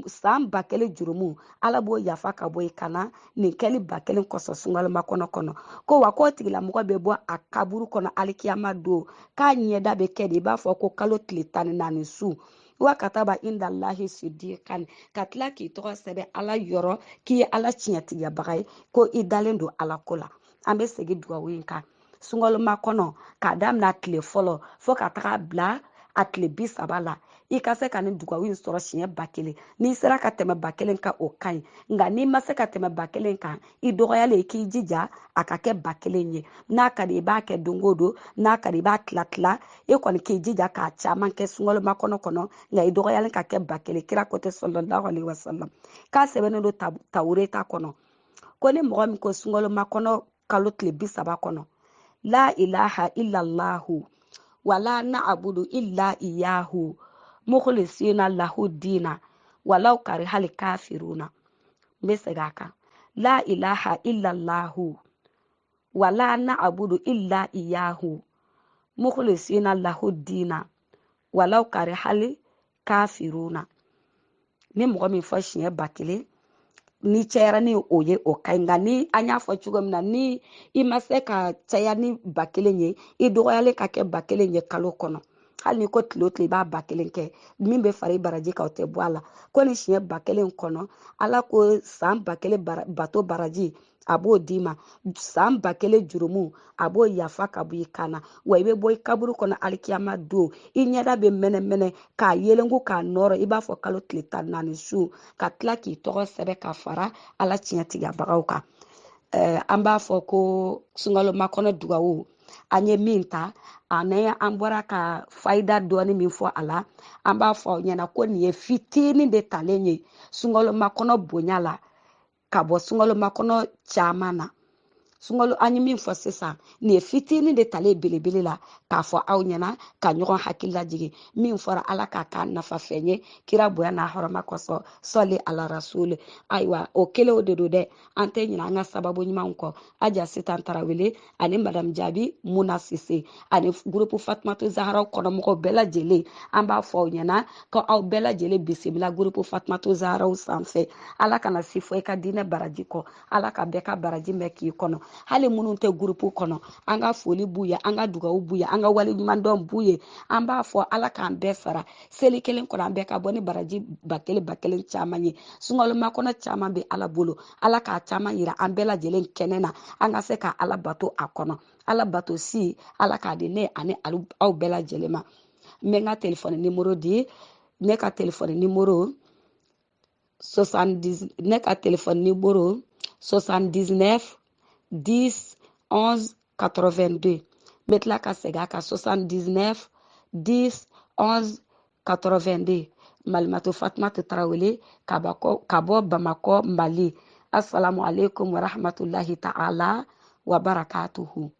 Speaker 1: san 1000 jurumu ala b'o yafa ka bɔ i kana nin kɛli 1000 kɔsɔ sunkalo makɔnɔ kɔnɔ ko wa k'o tigilamɔgɔ bɛ bɔ a kaburu kɔnɔ alikiyama don k'a ɲɛda bɛ kɛ de i b'a fɔ ko kalo tile 14 su wa kataba indallahi sidikan ka tila k'i tɔgɔ sɛbɛn ala yɔrɔ k'i ye ala tiɲɛtigiyabaga ye ko i dalen don ala ko la an bɛ segin dugawu in kan sunkalo makɔnɔ k'a daminɛ tile fɔlɔ fo ka taga bila a tile 30 la i ka se ka nin dugawu in sɔrɔ siɲɛ 1000 n'i sera ka tɛmɛ 1000 kan o ka ɲi nka n'i ma se ka tɛmɛ 1000 kan i dɔgɔyalen i k'i jija a ka kɛ 1000 ye n'a ka di i b'a kɛ don o don n'a ka di i b'a tila i kɔni k'i jija k'a caman kɛ sunkalo makɔnɔ kɔnɔ nka i dɔgɔyalen ka kɛ 1000 kira ko tɛ sallallahu alaihi wasallam k'a sɛbɛnnen don tawureta kɔnɔ ko ni mɔgɔ min ko sunkalo makɔnɔ kalo tile 30 kɔnɔ la ilaha illallahu wala na'budu illa iyahu mukhlisina lahu dina walau karihal kafiruna n bɛ segin a kan la ilaha illallahu wala na'budu illa iyahu mukhlisina lahu dina walau karihal kafiruna ni mɔgɔ min fɔ siɲɛ 1000 ni cayara ni o ye o ka ɲi nka ni an y'a fɔ cogo min na ni i ma se ka caya ni 1000 ye i dɔgɔyalen ka kɛ 1000 ye kalo kɔnɔ hali ni ko tile o tile i b'a 1000 kɛ min bɛ fara i baraji kan o tɛ bɔ a la ko ni siɲɛ 1000 kɔnɔ ala ko san 1000 bato baraji a b'o d'i ma san 1000 jurumu a b'o yafa ka bɔ i kan na wa i bɛ bɔ i kaburu kɔnɔ alikiyama don i ɲɛda bɛ mɛnɛmɛnɛ k'a yelenku k'a nɔrɔ i b'a fɔ kalo tile 14 su ka tila k'i tɔgɔ sɛbɛn ka fara ala tiɲɛtigɛbagaw kan an b'a fɔ ko sunkalo makɔnɔ dugawu an ye min ta ani an bɔra ka fayida dɔɔni min fɔ a la an b'a fɔ aw ɲɛna ko nin ye fitinin de talen ye sunkalo makɔnɔ bonya la ka bɔ sunkalo makɔnɔ caman na sunkalo an ye min fɔ sisan nin ye fitinin de talen belebele la k'a fɔ aw ɲɛna ka ɲɔgɔn hakili lajigi min fɔra ala k'a k'a nafa fɛn ye kira bonya n'a hɔrɔma kɔsɔn sɔli ala rasuli ayiwa o kelenw de don dɛ an tɛ ɲinɛ an ka sababu ɲumanw kɔ aja sitan tarawele ani madame jaabi muna sise ani gurupu fatumatu zaharaw kɔnɔmɔgɔw bɛɛ lajɛlen an b'a fɔ aw ɲɛna ko aw bɛɛ lajɛlen bisimila gurupu fatumatu zaharaw sanfɛ ala kana si fɔ i ka diinɛ baraji kɔ ala ka bɛɛ ka baraji mɛn k'i kɔnɔ hali minnu tɛ gurupu kɔnɔ an ka foli b'u ye an ka dugawu b'u ye an ka wale ɲumandɔn b'u ye an b'a fɔ ala k'an bɛɛ sara seli kelen kɔnɔ an bɛɛ ka bɔ ni baraji 1000 caman ye sunkalo makɔnɔ caman bɛ ala bolo ala k'a caman yira an bɛɛ lajɛlen kɛnɛ na an ka se ka ala bato a kɔnɔ ala bato si ala k'a di ne ani aw bɛɛ lajɛlen ma n bɛ n ka telefɔni nimero di ne ka telefɔni nimero 70 ne ka telefɔni nimero 79 10 11 82 n bɛ tila ka segin a kan 79 10 11 82 Malimatu Fatumata Tarawele ka bɔ Bamakɔ Mali. Assalamu alaikum wa rahmatulahi ta'ala wa barakatuhu.